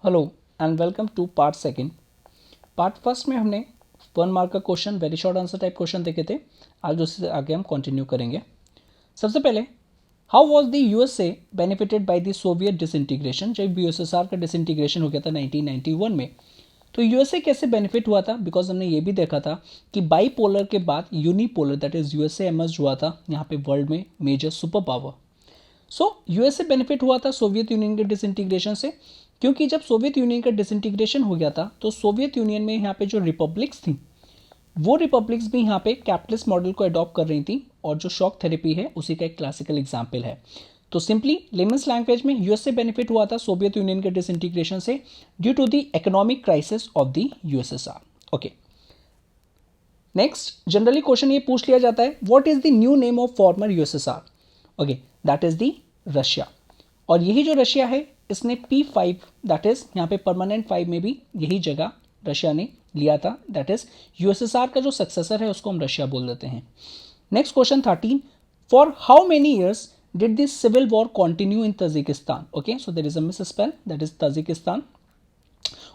Hello and welcome to part second. Part first में हमने 1 mark का question, very short answer type question देखे थे। आज उससे आगे हम कंटिन्यू करेंगे। सबसे पहले, how was the USA benefited bye the Soviet disintegration? जब यूएसएसआर का डिसइंटीग्रेशन हो गया था 1991 में, तो यूएसए कैसे बेनिफिट हुआ था? बिकॉज हमने ये भी देखा था कि बाईपोलर के बाद unipolar, that is USA emerge हुआ था यहाँ पे वर्ल्ड में मेजर सुपर पावर। सो यूएसए बेनिफिट हुआ था सोवियत यूनियन के डिसइंटीग्रेशन से, क्योंकि जब सोवियत यूनियन का डिसइंटीग्रेशन हो गया था तो सोवियत यूनियन में यहाँ पे जो रिपब्लिक्स थी, वो रिपब्लिक्स भी यहाँ पे कैपिटलिस्ट मॉडल को अडॉप्ट कर रही थी, और जो शॉक थेरेपी है उसी का एक क्लासिकल एग्जाम्पल है। तो सिंपली लेमन्स लैंग्वेज में यूएसए बेनिफिट हुआ था सोवियत यूनियन के डिसइंटीग्रेशन से due to the economic crisis of the USSR. Okay, next generally question ये पूछ लिया जाता है, what is the new name of former USSR? Okay, that is the Russia. और यही जो रशिया है, इसने P5, दैट इज यहाँ पे परमानेंट 5 में भी यही जगह रशिया ने लिया था, दैट इज यूएसएसआर का जो सक्सेसर है उसको हम रशिया बोल देते हैं। Next question 13, for how many years did this civil war continue in Tajikistan? Okay, so there is a miss spell, that is Tajikistan.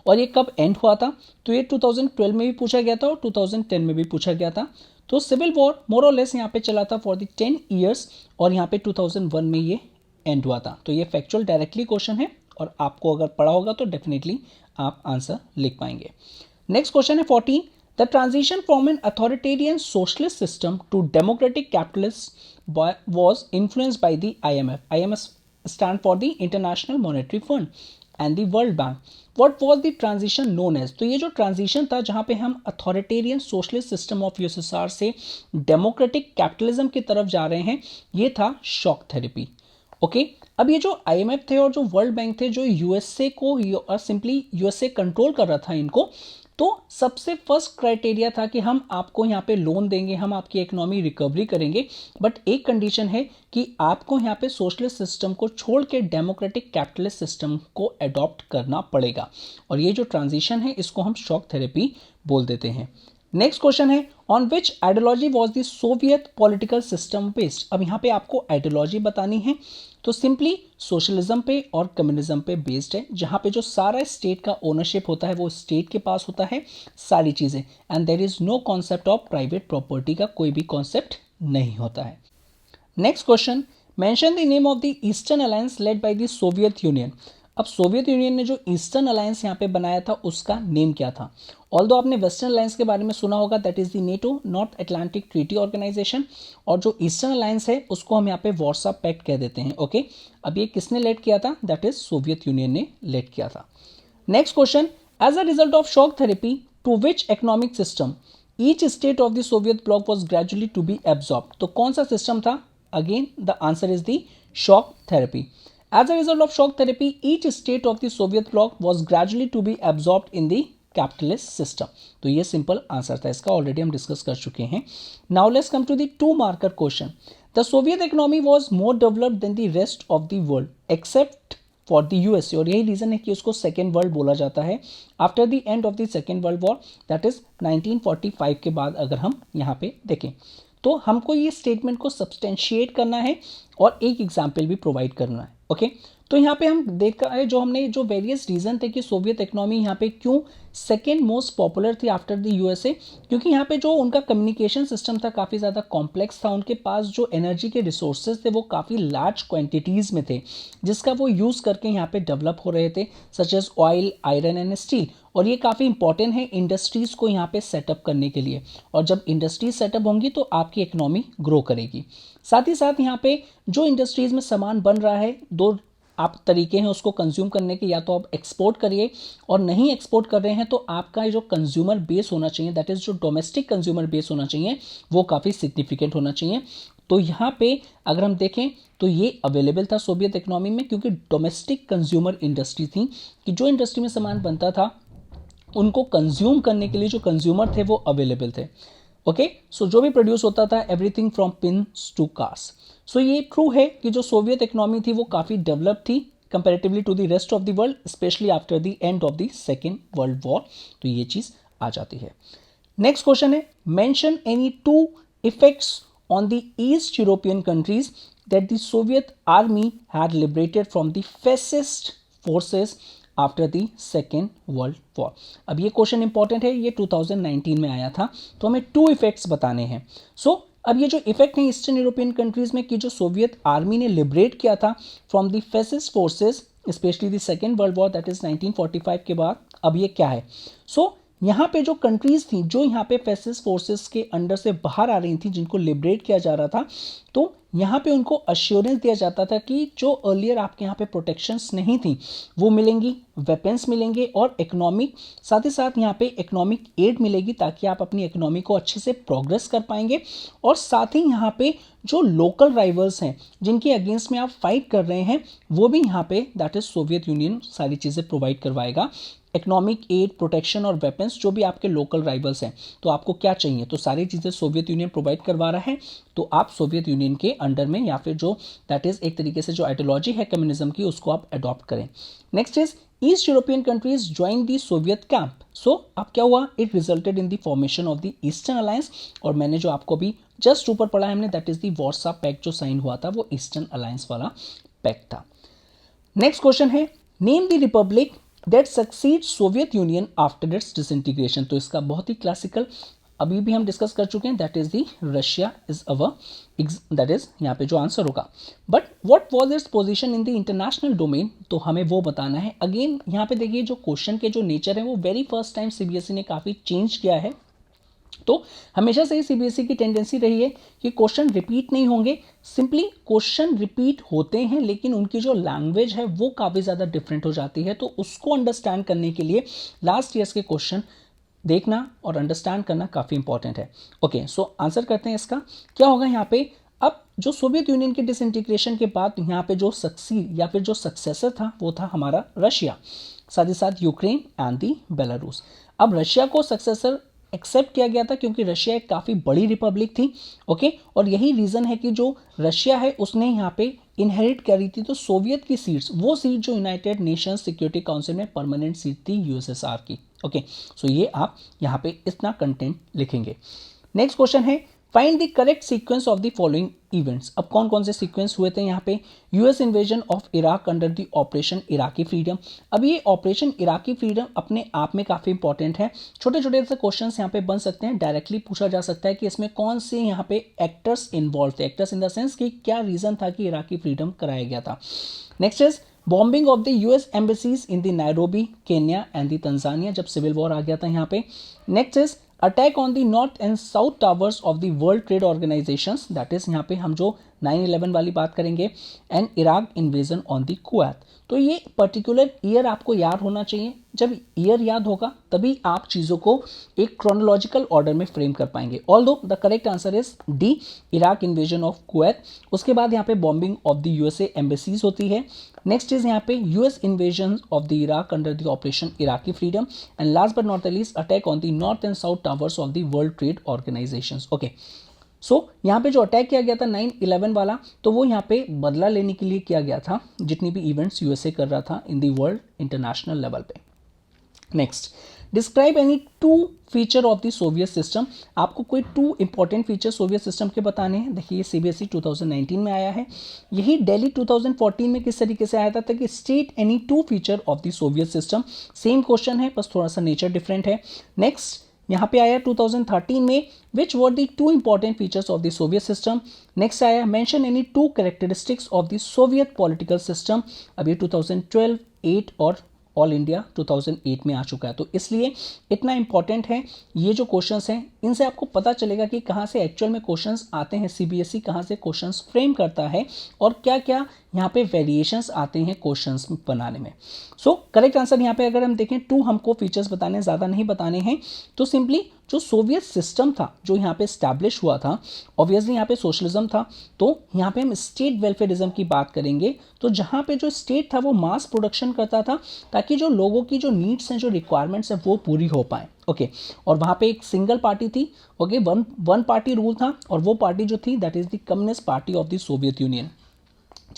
और ये कब एंड हुआ था? तो ये 2012 में भी पूछा गया था और 2010 में भी पूछा गया था। तो सिविल वॉर मोर और लेस यहाँ पे चला था फॉर द 10 ईयर्स, और यहाँ पे 2001 में ये एंड हुआ था। तो ये फैक्चुअल डायरेक्टली क्वेश्चन है, और आपको अगर पढ़ा होगा तो डेफिनेटली आप आंसर लिख पाएंगे। नेक्स्ट क्वेश्चन है 14, the transition from an authoritarian socialist system to democratic capitalist was influenced by the IMF। IMF stand for the International Monetary Fund and the World Bank. What was the transition known as? तो ये जो transition था जहाँ पे हम authoritarian socialist system of USSR से democratic capitalism की तरफ जा रहे हैं, ये था शॉक थेरेपी। ओके, अब ये जो IMF थे और जो वर्ल्ड बैंक थे, जो यूएसए को और सिंपली यूएसए कंट्रोल कर रहा था इनको, तो सबसे फर्स्ट क्राइटेरिया था कि हम आपको यहाँ पे लोन देंगे, हम आपकी इकोनॉमी रिकवरी करेंगे, बट एक कंडीशन है कि आपको यहाँ पे सोशलिस्ट सिस्टम को छोड़ के डेमोक्रेटिक कैपिटलिस्ट सिस्टम को अडॉप्ट करना पड़ेगा। और ये जो ट्रांजिशन है इसको हम शॉक थेरेपी बोल देते हैं। नेक्स्ट क्वेश्चन है, on which ideology was the Soviet political system based? अब यहाँ पे आपको आइडियोलॉजी बतानी है, तो सिंपली सोशलिज्म पे और कम्युनिज्म पे बेस्ड है, जहाँ पे जो सारा स्टेट का ओनरशिप होता है वो स्टेट के पास होता है सारी चीज़ें, and there is no concept of private property का कोई भी कॉन्सेप्ट नहीं होता है। Next question, mention the name of the eastern alliance led by the Soviet Union. अब सोवियत यूनियन ने जो ईस्टर्न अलायंस यहाँ पे बनाया था उसका नेम क्या था? ऑल्दो आपने वेस्टर्न अलायंस के बारे में सुना होगा, that is the NATO, North Atlantic Treaty Organisation, और जो ईस्टर्न अलायंस है उसको हम यहाँ पे वॉर्सा पैक्ट कह देते हैं। ओके, अब ये किसने लेड किया था? दैट इज सोवियत यूनियन ने लेड किया था। Next question, as a result of shock therapy to which economic system each state of the Soviet bloc was gradually to be absorb? तो कौन सा सिस्टम था? Again, the answer is the shock therapy. As a result of shock therapy, each state of the Soviet bloc was gradually to be absorbed in the capitalist system. तो ये simple answer था इसका, already हम discuss कर चुके हैं। Now let's come to the 2 marker question. The Soviet economy was more developed than the rest of the world except for the USA, और यही रीजन है कि उसको सेकेंड वर्ल्ड बोला जाता है after the end of the second world war, that is 1945 के बाद। अगर हम यहाँ पे देखें तो हमको ये स्टेटमेंट को सब्सटेंशिएट करना है और एक एग्जाम्पल भी प्रोवाइड करना है। ओके, तो यहाँ पे हम देखा है, जो हमने जो वेरियस रीजन थे कि सोवियत इकोनॉमी यहाँ पे क्यों सेकेंड मोस्ट पॉपुलर थी आफ्टर द यूएसए, क्योंकि यहाँ पे जो उनका कम्युनिकेशन सिस्टम था काफ़ी ज़्यादा कॉम्प्लेक्स था, उनके पास जो एनर्जी के रिसोर्सेज थे वो काफ़ी लार्ज क्वांटिटीज़ में थे, जिसका वो यूज़ करके यहाँ पे डेवलप हो रहे थे, such as oil, iron and steel. और ये काफ़ी इंपॉर्टेंट है इंडस्ट्रीज़ को यहाँ पे सेटअप करने के लिए, और जब इंडस्ट्रीज सेटअप होंगी तो आपकी इकोनॉमी ग्रो करेगी। साथ ही साथ यहाँ पे जो इंडस्ट्रीज़ में सामान बन रहा है, दो आप तरीके हैं उसको कंज्यूम करने के, या तो आप एक्सपोर्ट करिए, और नहीं एक्सपोर्ट कर रहे हैं तो आपका जो कंज्यूमर बेस होना चाहिए, दैट इज़ जो डोमेस्टिक कंज्यूमर बेस होना चाहिए, वो काफ़ी सिग्निफिकेंट होना चाहिए। तो यहाँ पे अगर हम देखें तो ये अवेलेबल था सोवियत इकोनॉमी में, क्योंकि डोमेस्टिक कंज्यूमर इंडस्ट्री थी, कि जो इंडस्ट्री में सामान बनता था उनको कंज्यूम करने के लिए जो कंज्यूमर थे वो अवेलेबल थे। ओके, सो जो भी प्रोड्यूस होता था, everything from pins to cars. So ये ट्रू है कि जो सोवियत इकोनॉमी थी वो काफ़ी डेवलप थी comparatively to the rest of the world, specially after the end of the second world war. तो ये चीज़ आ जाती है। नेक्स्ट क्वेश्चन है, mention any 2 effects on the east European countries that the Soviet army had liberated from the fascist forces after the second world war. अब ये question important है, ये 2019 में आया था, तो हमें 2 इफेक्ट्स बताने हैं। सो अब ये जो इफेक्ट है ईस्टर्न यूरोपियन कंट्रीज में कि जो सोवियत आर्मी ने लिबरेट किया था from the fascist forces specially the second world war that is 1945 के बाद, अब ये क्या है। सो यहाँ पे जो कंट्रीज थी जो यहाँ पे फैसिस्ट फोर्सेस के अंडर से बाहर आ रही थी, जिनको लिबरेट किया जा रहा था, तो यहाँ पे उनको अश्योरेंस दिया जाता था कि जो अर्लियर आपके यहाँ पे प्रोटेक्शंस नहीं थी वो मिलेंगी, वेपन्स मिलेंगे और इकोनॉमिक, साथ ही साथ यहाँ पे इकोनॉमिक एड मिलेगी ताकि आप अपनी इकोनॉमी को अच्छे से प्रोग्रेस कर पाएंगे। और साथ ही यहाँ पे जो लोकल राइवल्स हैं जिनके अगेंस्ट में आप फाइट कर रहे हैं वो भी यहाँ पे दैट इज सोवियत यूनियन सारी चीज़ें प्रोवाइड करवाएगा, इकोनॉमिक एड, प्रोटेक्शन और वेपन्स, जो भी आपके लोकल राइवल्स हैं। तो आपको क्या चाहिए, तो सारी चीज़ें सोवियत यूनियन प्रोवाइड करवा रहा है, तो आप सोवियत यूनियन के अंडर में या फिर जो दैट इज एक तरीके से जो आइडियोलॉजी है कम्युनिज्म की उसको आप अडॉप्ट करें। Next is East European countries join the Soviet camp. So अब क्या हुआ, it resulted in the formation of the eastern alliance, और मैंने जो आपको भी जस्ट ऊपर पढ़ा है हमने that is the Warsaw pact जो साइन हुआ था वो ईस्टर्न अलायंस वाला पैक्ट था। नेक्स्ट क्वेश्चन है name the republic that succeed Soviet Union after its disintegration. तो इसका बहुत ही क्लासिकल अभी भी हम डिस्कस कर चुके हैं, that is the Russia is our, that is यहाँ पे जो आंसर होगा। But what was its position in the international domain, तो हमें वो बताना है। अगेन यहाँ पे देखिए जो क्वेश्चन के जो नेचर है वो वेरी फर्स्ट टाइम सीबीएसई ने काफ़ी चेंज किया है। तो हमेशा से ही सीबीएसई की टेंडेंसी रही है कि क्वेश्चन रिपीट नहीं होंगे, सिंपली क्वेश्चन रिपीट होते हैं लेकिन उनकी जो लैंग्वेज है वो काफ़ी ज़्यादा डिफरेंट हो जाती है। तो उसको अंडरस्टैंड करने के लिए लास्ट ईयर्स के क्वेश्चन देखना और अंडरस्टैंड करना काफ़ी इंपॉर्टेंट है। ओके, सो आंसर करते हैं इसका क्या होगा यहाँ पे। अब जो सोवियत यूनियन के डिसइंटीग्रेशन के बाद यहाँ पे जो सक्सीड या फिर जो सक्सेसर था वो था हमारा रशिया, साथ ही साथ यूक्रेन एंड दी बेलारूस। अब रशिया को सक्सेसर एक्सेप्ट किया गया था क्योंकि रशिया एक काफ़ी बड़ी रिपब्लिक थी। ओके, और यही रीज़न है कि जो रशिया है उसने यहाँ पे इनहेरिट करी थी तो सोवियत की सीट्स, वो सीट जो यूनाइटेड नेशंस सिक्योरिटी काउंसिल में परमानेंट सीट थी यूएसएसआर की। ओके, सो ये आप यहाँ पे इतना कंटेंट लिखेंगे। नेक्स्ट क्वेश्चन है find the correct sequence of the following events. अब कौन कौन से सीक्वेंस हुए थे यहाँ पे। US invasion of Iraq under the operation Iraqi freedom. अब ये ऑपरेशन इराकी फ्रीडम अपने आप में काफ़ी इंपॉर्टेंट है। छोटे छोटे से क्वेश्चन यहाँ पे बन सकते हैं, डायरेक्टली पूछा जा सकता है कि इसमें कौन से यहाँ पे एक्टर्स इन्वॉल्व थे, एक्टर्स इन द सेंस कि क्या रीज़न था कि इराकी फ्रीडम कराया गया था। Next is bombing of the US embassies in the Nairobi, Kenya and the Tanzania, जब सिविल वॉर आ गया था यहाँ पे। Next is attack on the north and south towers of the world trade organisations, that is यहाँ पे हम जो 9/11 वाली बात करेंगे, and Iraq invasion on the Kuwait. तो ये पर्टिकुलर ईयर आपको याद होना चाहिए। जब ईयर याद होगा तभी आप चीज़ों को एक क्रोनोलॉजिकल ऑर्डर में फ्रेम कर पाएंगे। Although the correct answer is D, Iraq invasion of Kuwait. उसके बाद यहाँ पे bombing of the USA embassies होती है। नेक्स्ट इज यहाँ पे US invasion of the Iraq under the operation Iraqi freedom, and last but not the least attack on the north and south towers of the world trade organisations. Okay, so यहाँ पे जो attack किया गया था 9/11 वाला, तो वो यहाँ पे बदला लेने के लिए किया गया था जितनी भी इवेंट्स यूएसए कर रहा था इन दी वर्ल्ड इंटरनेशनल लेवल पे। Next, describe any 2 feature of the Soviet system. आपको कोई 2 इंपॉर्टेंट फीचर सोवियत सिस्टम के बताने हैं। देखिए सीबीएसई 2019 में आया है, यही दिल्ली 2014 में किस तरीके से आया था कि state any 2 feature of the Soviet system. Same question है बस थोड़ा सा नेचर डिफरेंट है। नेक्स्ट यहाँ पे आया 2013 में which were the 2 important features of the Soviet system. Next आया mention any 2 characteristics of the Soviet political system. अब ये 2012, 8 और ऑल इंडिया 2008 में आ चुका है, तो इसलिए इतना इंपॉर्टेंट है ये जो क्वेश्चंस हैं, इनसे आपको पता चलेगा कि कहाँ से एक्चुअल में क्वेश्चंस आते हैं, सीबीएसई कहाँ से क्वेश्चंस फ्रेम करता है और क्या क्या यहाँ पे वेरिएशंस आते हैं क्वेश्चंस बनाने में। सो करेक्ट आंसर यहाँ पे अगर हम देखें 2 हमको फीचर्स बताने, ज़्यादा नहीं बताने हैं। तो सिंपली जो सोवियत सिस्टम था जो यहाँ पे स्टैब्लिश हुआ था, ऑब्वियसली यहाँ पे सोशलिज्म था, तो यहाँ पे हम स्टेट वेलफेयरिज्म की बात करेंगे। तो जहाँ पे जो स्टेट था वो मास प्रोडक्शन करता था ताकि जो लोगों की जो नीड्स हैं, जो रिक्वायरमेंट्स हैं वो पूरी हो पाए। ओके, और वहाँ पे एक सिंगल पार्टी थी। ओके, वन पार्टी रूल था और वो पार्टी जो थी that is the communist party of the Soviet union.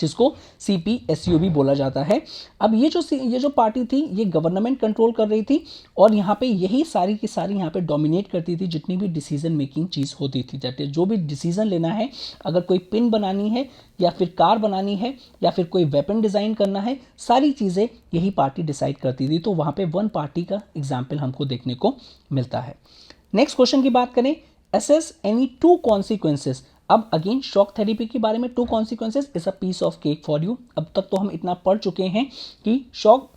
जिसको CPSU भी बोला जाता है। अब ये जो पार्टी थी ये गवर्नमेंट कंट्रोल कर रही थी और यहाँ पे यही सारी की सारी यहाँ पे डोमिनेट करती थी जितनी भी डिसीजन मेकिंग चीज़ होती थी। दैट इज जो भी डिसीजन लेना है, अगर कोई पिन बनानी है या फिर कार बनानी है या फिर कोई वेपन डिज़ाइन करना है, सारी चीज़ें यही पार्टी डिसाइड करती थी। तो वहाँ पे वन पार्टी का एग्जाम्पल हमको देखने को मिलता है। नेक्स्ट क्वेश्चन की बात करें, असेस एनी टू कॉन्सिक्वेंसेस। अब अगेन शॉक थेरेपी के बारे में, two consequences is a piece of cake for you. अब तक तो हम इतना पढ़ चुके हैं कि शॉक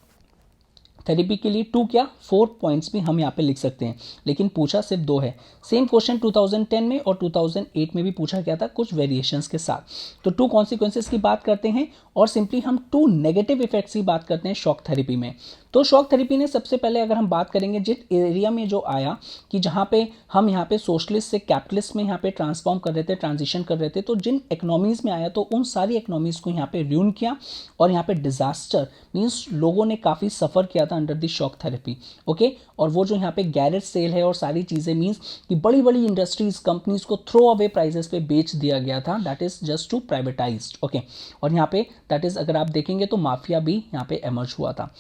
थेरेपी के लिए 2 क्या 4 पॉइंट्स भी हम यहाँ पे लिख सकते हैं, लेकिन पूछा सिर्फ 2 है। सेम क्वेश्चन 2010 में और 2008 में भी पूछा गया था कुछ वेरिएशंस के साथ। तो 2 कॉन्सिक्वेंसेस की बात करते हैं और सिंपली हम 2 नेगेटिव इफेक्ट्स की बात करते हैं शॉक थेरेपी में। तो शॉक थेरेपी ने सबसे पहले अगर हम बात करेंगे जिस एरिया में जो आया कि जहाँ पे हम यहाँ पे सोशलिस्ट से कैपिटलिस्ट में यहाँ पे ट्रांसफॉर्म कर रहे थे, ट्रांजिशन कर रहे थे, तो जिन इकोनॉमीज़ में आया तो उन सारी इकोनॉमीज़ को यहाँ पे र्यून किया और यहाँ पे डिजास्टर मीन्स लोगों ने काफ़ी सफ़र किया था under the shock therapy. Okay, और वो जो यहाँ पे गैरेज सेल है और सारी चीज़ें मीन्स कि बड़ी बड़ी इंडस्ट्रीज कंपनीज को थ्रो अवे प्राइजेस पे बेच दिया गया था, that is just to privatized. Okay, और यहाँ पे दैट इज अगर आप देखेंगे तो माफिया भी यहाँ पे एमर्ज हुआ था।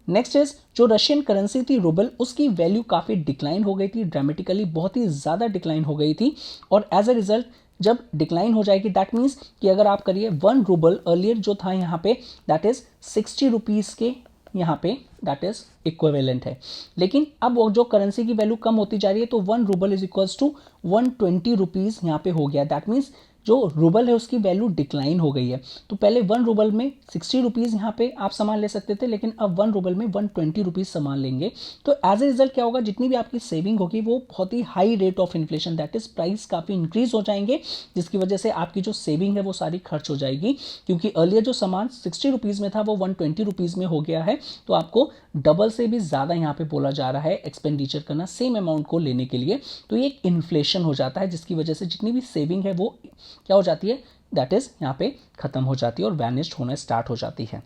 नेक्स्ट इज जो रशियन करेंसी थी रूबल, उसकी वैल्यू काफ़ी डिक्लाइन हो गई थी, ड्रामेटिकली बहुत ही ज़्यादा डिक्लाइन हो गई थी। और एज अ रिजल्ट जब डिक्लाइन हो जाएगी दैट मीन्स कि अगर आप करिए 1 रूबल अर्लियर जो था यहाँ पे दैट इज 60 रुपीज़ के यहाँ पे दैट इज इक्विवेलेंट है, लेकिन अब वो जो करेंसी की वैल्यू कम होती जा रही है तो 1 rouble is equals to 120 rupees यहाँ पे हो गया। दैट मीन्स जो रूबल है उसकी वैल्यू डिक्लाइन हो गई है। तो पहले 1 रूबल में 60 रुपीज़ यहाँ पे आप सामान ले सकते थे, लेकिन अब 1 रूबल में 120 रुपीज़ सामान लेंगे। तो एज ए रिजल्ट क्या होगा, जितनी भी आपकी सेविंग होगी वो बहुत ही high rate of inflation that is price काफ़ी इंक्रीज हो जाएंगे, जिसकी वजह से आपकी जो सेविंग है वो सारी खर्च हो जाएगी। क्योंकि अर्लियर जो सामान 60 रुपीज़ में था वो 120 रुपीज़ में हो गया है, तो आपको डबल से भी ज़्यादा यहाँ पे बोला जा रहा है एक्सपेंडिचर करना सेम अमाउंट को लेने के लिए। तो ये एक इन्फ्लेशन हो जाता है जिसकी वजह से जितनी भी सेविंग है वो क्या हो जाती है, दैट इज यहाँ पे खत्म हो जाती है और वैनिश्ड होना स्टार्ट हो जाती है।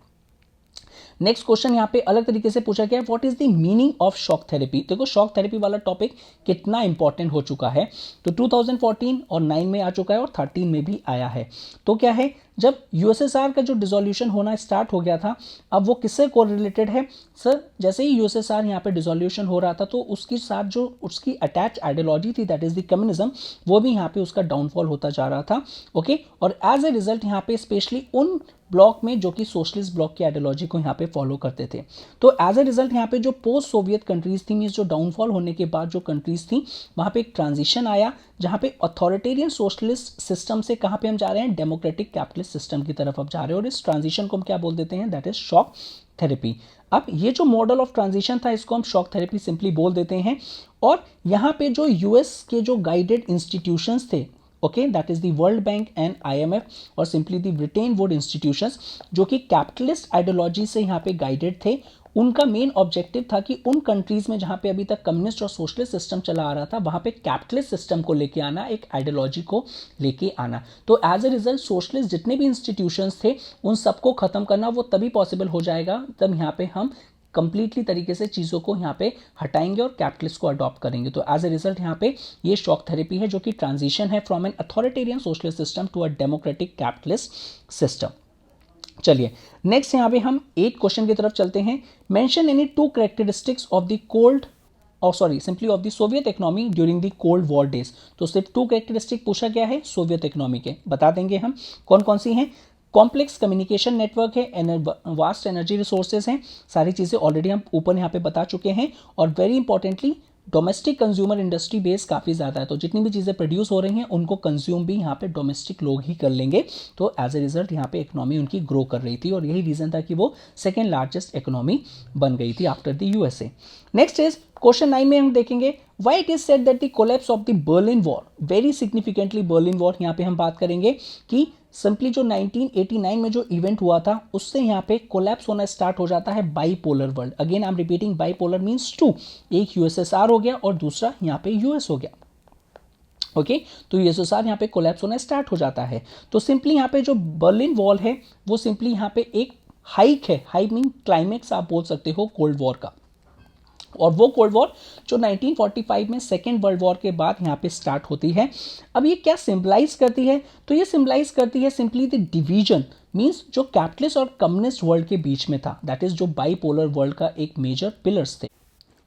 नेक्स्ट क्वेश्चन यहाँ पे अलग तरीके से पूछा गया है, what is the meaning of shock therapy. देखो शॉक थेरेपी वाला टॉपिक कितना इंपॉर्टेंट हो चुका है, तो 2014 और 9 में आ चुका है और 13 में भी आया है। तो क्या है, जब यूएसएसआर का जो डिसोल्यूशन होना स्टार्ट हो गया था, अब वो किससे कोरिलेटेड है सर, जैसे ही यूएसएसआर यहाँ पे डिसोल्यूशन हो रहा था तो उसके साथ जो उसकी अटैच आइडियोलॉजी थी दैट इज द कम्युनिज्म, वो भी यहाँ पे उसका डाउनफॉल होता जा रहा था। ओके, और एज ए रिजल्ट यहाँ पे स्पेशली उन ब्लॉक में जो कि सोशलिस्ट ब्लॉक की आइडियोलॉजी को यहाँ पे फॉलो करते थे। तो एज ए रिजल्ट यहाँ पे जो पोस्ट सोवियत कंट्रीज थी, मीन्स जो डाउनफॉल होने के बाद जो कंट्रीज थी वहाँ पे एक ट्रांजिशन आया जहाँ पे अथॉरिटेरियन सोशलिस्ट सिस्टम से कहाँ पे हम जा रहे हैं, डेमोक्रेटिक कैपिटलिस्ट सिस्टम की तरफ अब जा रहे हैं। और इस ट्रांजिशन को हम क्या बोल देते हैं, दैट इज शॉक थेरेपी। अब ये जो मॉडल ऑफ ट्रांजिशन था इसको हम शॉक थेरेपी सिंपली बोल देते हैं। और यहाँ पे जो यूएस के जो गाइडेड इंस्टीट्यूशंस थे, okay, that is the world bank and IMF और simply the Britain would institutions जो कि कैपिटलिस्ट आइडियोलॉजी से यहाँ पे गाइडेड थे, उनका मेन ऑब्जेक्टिव था कि उन कंट्रीज में जहाँ पे अभी तक कम्युनिस्ट और सोशलिस्ट सिस्टम चला आ रहा था वहाँ पे कैपिटलिस्ट सिस्टम को लेके आना, एक आइडियोलॉजी को लेके आना। तो एज ए रिजल्ट सोशलिस्ट जितने भी इंस्टीट्यूशंस थे उन सबको खत्म करना वो तभी पॉसिबल हो जाएगा तब यहाँ पे हम कंप्लीटली तरीके से चीज़ों को यहाँ पे हटाएंगे और कैपिटलिस्ट को अडॉप्ट करेंगे। तो एज ए रिजल्ट यहाँ पे ये शॉक थेरेपी है जो कि ट्रांजिशन है from an authoritarian socialist system to a democratic capitalist system. चलिए नेक्स्ट यहाँ पे हम 8 क्वेश्चन की तरफ चलते हैं। Mention any 2 characteristics of the cold simply of the Soviet economy during the cold war days. तो सिर्फ 2 कैरेक्टरिस्टिक पूछा गया है सोवियत इकोनॉमी के, बता देंगे हम कौन कौन सी हैं। कॉम्प्लेक्स कम्युनिकेशन नेटवर्क है, वास्ट एनर्जी रिसोर्सेज हैं, सारी चीज़ें ऑलरेडी हम ऊपर यहाँ पे बता चुके हैं। और very importantly domestic consumer industry base काफ़ी ज़्यादा है, तो जितनी भी चीज़ें प्रोड्यूस हो रही हैं उनको कंज्यूम भी यहाँ पे डोमेस्टिक लोग ही कर लेंगे। तो एज ए रिजल्ट यहाँ पे इकोनॉमी उनकी ग्रो कर रही थी और यही रीज़न था कि वो सेकेंड लार्जेस्ट इकोनॉमी बन गई थी after the USA। Next is question 9 में हम देखेंगे why it is said that the collapse of the Berlin war, very significantly Berlin war यहाँ पे हम बात करेंगे कि सिंपली जो 1989 में जो इवेंट हुआ था उससे यहाँ पे कोलैप्स होना स्टार्ट हो जाता है bipolar world. Again I am repeating bipolar means 2, एक USSR हो गया और दूसरा यहाँ पे US हो गया। ओके, तो USSR यहाँ पे कोलैप्स होना स्टार्ट हो जाता है। तो सिंपली यहाँ पे जो बर्लिन वॉल है वो सिंपली यहाँ पे एक हाइक है, हाइक मीन क्लाइमेक्स आप बोल सकते हो कोल्ड वॉर का। और वो कोल्ड वॉर जो 1945 में सेकेंड वर्ल्ड वॉर के बाद यहाँ पे स्टार्ट होती है। अब ये क्या सिंबलाइज करती है? तो ये सिंबलाइज करती है सिंपली द डिवीजन, मीन्स जो कैपिटलिस्ट और कम्युनिस्ट वर्ल्ड के बीच में था, दैट इज जो बाइपोलर वर्ल्ड का एक मेजर पिलर्स थे।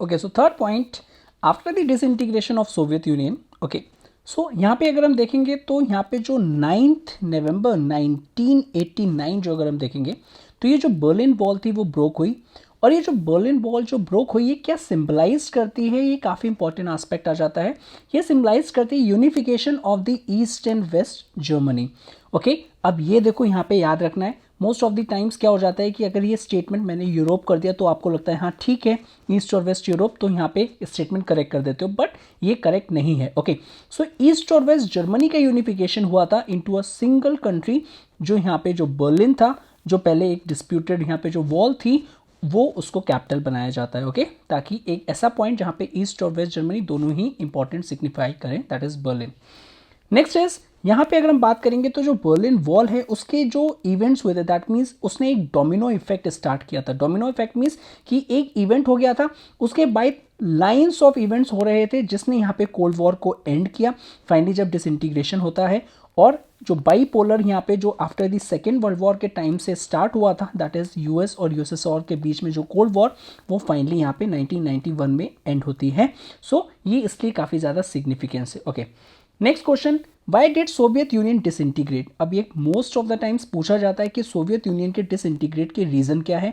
Okay, so third point, after the disintegration of Soviet Union. Okay, so यहाँ पे अगर हम देखेंगे तो यहाँ पे जो 9 नवंबर 1989 जो अगर हम देखेंगे तो ये जो बर्लिन वॉल थी वो ब्रोक हुई। और ये जो बर्लिन वॉल जो ब्रोक हुई ये क्या सिंबलाइज करती है? ये काफ़ी इंपॉर्टेंट एस्पेक्ट आ जाता है। ये सिंबलाइज करती है unification of the east and west Germany. Okay, अब ये देखो यहाँ पे याद रखना है, मोस्ट ऑफ द टाइम्स क्या हो जाता है कि अगर ये स्टेटमेंट मैंने यूरोप कर दिया तो आपको लगता है हाँ ठीक है ईस्ट और वेस्ट यूरोप, तो यहाँ पे स्टेटमेंट करेक्ट कर देते हो, बट ये करेक्ट नहीं है। ओके, सो ईस्ट और वेस्ट जर्मनी का यूनिफिकेशन हुआ था इनटू अ सिंगल कंट्री, जो यहाँ पे जो बर्लिन था, जो पहले एक डिस्प्यूटेड यहाँ पे जो वॉल थी वो उसको कैपिटल बनाया जाता है। ओके, ताकि एक ऐसा पॉइंट जहाँ पे ईस्ट और वेस्ट जर्मनी दोनों ही इंपॉर्टेंट सिग्निफाई करें, that is Berlin. Next is यहाँ पे अगर हम बात करेंगे तो जो बर्लिन वॉल है उसके जो इवेंट्स हुए थे, दैट मीन्स उसने एक डोमिनो इफेक्ट स्टार्ट किया था। डोमिनो इफेक्ट मीन्स कि एक इवेंट हो गया था, उसके बाद लाइंस ऑफ इवेंट्स हो रहे थे जिसने यहाँ पे कोल्ड वॉर को एंड किया। फाइनली जब डिसइंटीग्रेशन होता है और जो बाईपोलर यहाँ पे जो after the second world war के टाइम से स्टार्ट हुआ था, दैट इज यूएस और यूएसएसआर के बीच में जो कोल्ड वॉर, वो फाइनली यहाँ पे 1991 में एंड होती है। सो ये इसलिए काफ़ी ज़्यादा सिग्निफिकेंस है। Okay, next question, why did Soviet union disintegrate? अब ये मोस्ट ऑफ द टाइम्स पूछा जाता है कि सोवियत यूनियन के डिसइंटीग्रेट के रीज़न क्या है।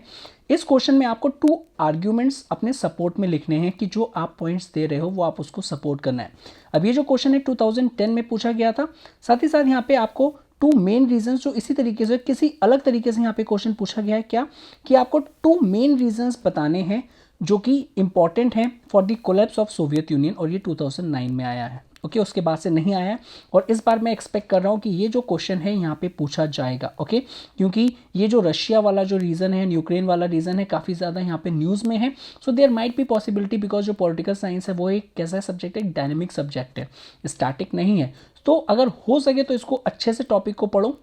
इस क्वेश्चन में आपको 2 आर्ग्यूमेंट्स अपने सपोर्ट में लिखने हैं कि जो आप पॉइंट्स दे रहे हो वो आप उसको सपोर्ट करना है। अब ये जो क्वेश्चन है 2010 में पूछा गया था। साथ ही साथ यहाँ पे आपको 2 मेन रीजंस जो इसी तरीके से किसी अलग तरीके से यहाँ पे क्वेश्चन पूछा गया है, क्या कि आपको 2 मेन रीजंस बताने हैं जो कि इंपॉर्टेंट हैं for the collapse of Soviet Union, और ये 2009 में आया है। ओके, उसके बाद से नहीं आया है, और इस बार मैं एक्सपेक्ट कर रहा हूँ कि ये जो क्वेश्चन है यहाँ पे पूछा जाएगा। ओके, क्योंकि ये जो रशिया वाला जो रीज़न है, यूक्रेन वाला रीज़न है, काफ़ी ज़्यादा यहाँ पे न्यूज़ में है। So there might be possibility, because जो पॉलिटिकल साइंस है वो एक कैसा सब्जेक्ट है, एक डायनेमिक सब्जेक्ट है, स्टैटिक नहीं है। तो अगर हो सके तो इसको अच्छे से टॉपिक को पढ़ो,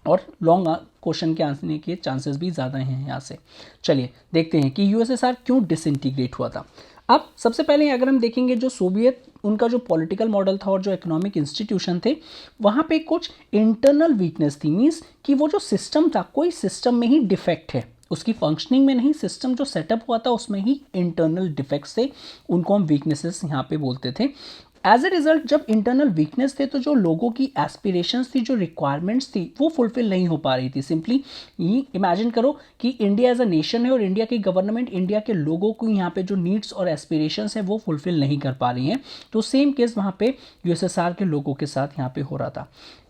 और लॉन्ग क्वेश्चन के आंसर के चांसेस भी ज़्यादा हैं यहाँ से। चलिए देखते हैं कि यूएसएसआर क्यों डिसइंटीग्रेट हुआ था। अब सबसे पहले अगर हम देखेंगे जो सोवियत उनका जो पॉलिटिकल मॉडल था और जो इकोनॉमिक इंस्टीट्यूशन थे, वहाँ पे कुछ इंटरनल वीकनेस थी। मीन्स कि वो जो सिस्टम था, कोई सिस्टम में ही डिफेक्ट है, उसकी फंक्शनिंग में नहीं, सिस्टम जो सेटअप हुआ था उसमें ही इंटरनल डिफेक्ट्स थे, उनको हम वीकनेसेस यहाँ पे बोलते थे। एज ए रिजल्ट जब इंटरनल वीकनेस थे तो जो लोगों की एस्पिरेशंस थी, जो रिक्वायरमेंट्स थी, वो फुलफिल नहीं हो पा रही थी। सिंपली इमेजिन करो कि इंडिया एज अ नेशन है और इंडिया की गवर्नमेंट इंडिया के लोगों को यहाँ पे जो नीड्स और एस्पिरेशंस है वो फुलफिल नहीं कर पा रही हैं। तो सेम केस वहाँ पे यूएसएसआर के लोगों के साथ यहाँ पे हो रहा था।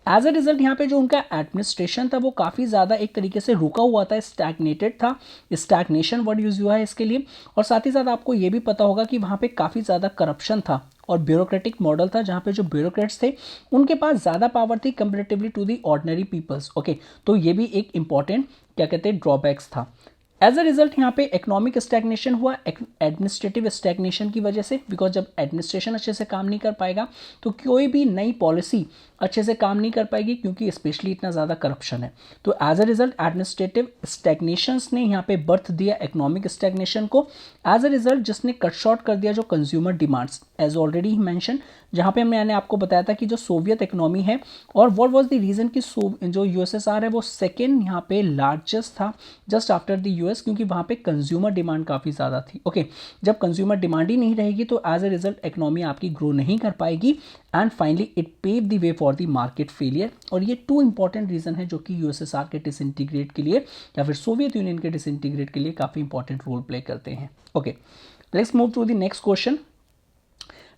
एज अ रिजल्ट यहाँ पे जो उनका एडमिनिस्ट्रेशन था वो काफ़ी ज़्यादा एक तरीके से रुका हुआ था, स्टैग्नेटेड था। स्टैग्नेशन वर्ड यूज हुआ है इसके लिए। और साथ ही साथ आपको ये भी पता होगा कि वहाँ पे काफ़ी ज़्यादा करप्शन था और ब्यूरोक्रेटिक मॉडल था, जहाँ पे जो ब्यूरोक्रेट्स थे उनके पास ज़्यादा पावर थी comparatively to the ordinary peoples. Okay, तो ये भी एक इंपॉर्टेंट क्या कहते हैं ड्रॉबैक्स था। एज अ रिजल्ट यहाँ पे इकोनॉमिक स्टैग्नेशन हुआ एडमिनिस्ट्रेटिव स्टैग्नेशन की वजह से, बिकॉज जब एडमिनिस्ट्रेशन अच्छे से काम नहीं कर पाएगा तो कोई भी नई पॉलिसी अच्छे से काम नहीं कर पाएगी, क्योंकि स्पेशली इतना ज़्यादा करप्शन है। तो एज अ रिजल्ट एडमिनिस्ट्रेटिव स्टैग्नेशंस ने यहाँ पे बर्थ दिया इकोनॉमिक स्टैग्नेशन को। एज अ रिजल्ट जिसने कट शॉर्ट कर दिया जो कंज्यूमर डिमांड्स, एज ऑलरेडी ही मैंशन, जहाँ पे मैंने आपको बताया था कि जो सोवियत इकोनॉमी है, और व्हाट वाज द रीज़न कि जो यूएसएसआर है वो सेकेंड यहाँ पे लार्जेस्ट था जस्ट आफ्टर द यूएस, क्योंकि वहाँ पे कंज्यूमर डिमांड काफ़ी ज़्यादा थी। ओके, जब कंज्यूमर डिमांड ही नहीं रहेगी तो एज अ रिजल्ट इकोनॉमी आपकी ग्रो नहीं कर पाएगी, and finally it pave the way for the market failure. और ये 2 इंपॉर्टेंट रीज़न है जो कि यूएसएसआर के डिसइंटीग्रेट के लिए या फिर सोवियत यूनियन के डिसइंटीग्रेट के लिए काफ़ी इंपॉर्टेंट रोल प्ले करते हैं। Okay, let's move to the next question.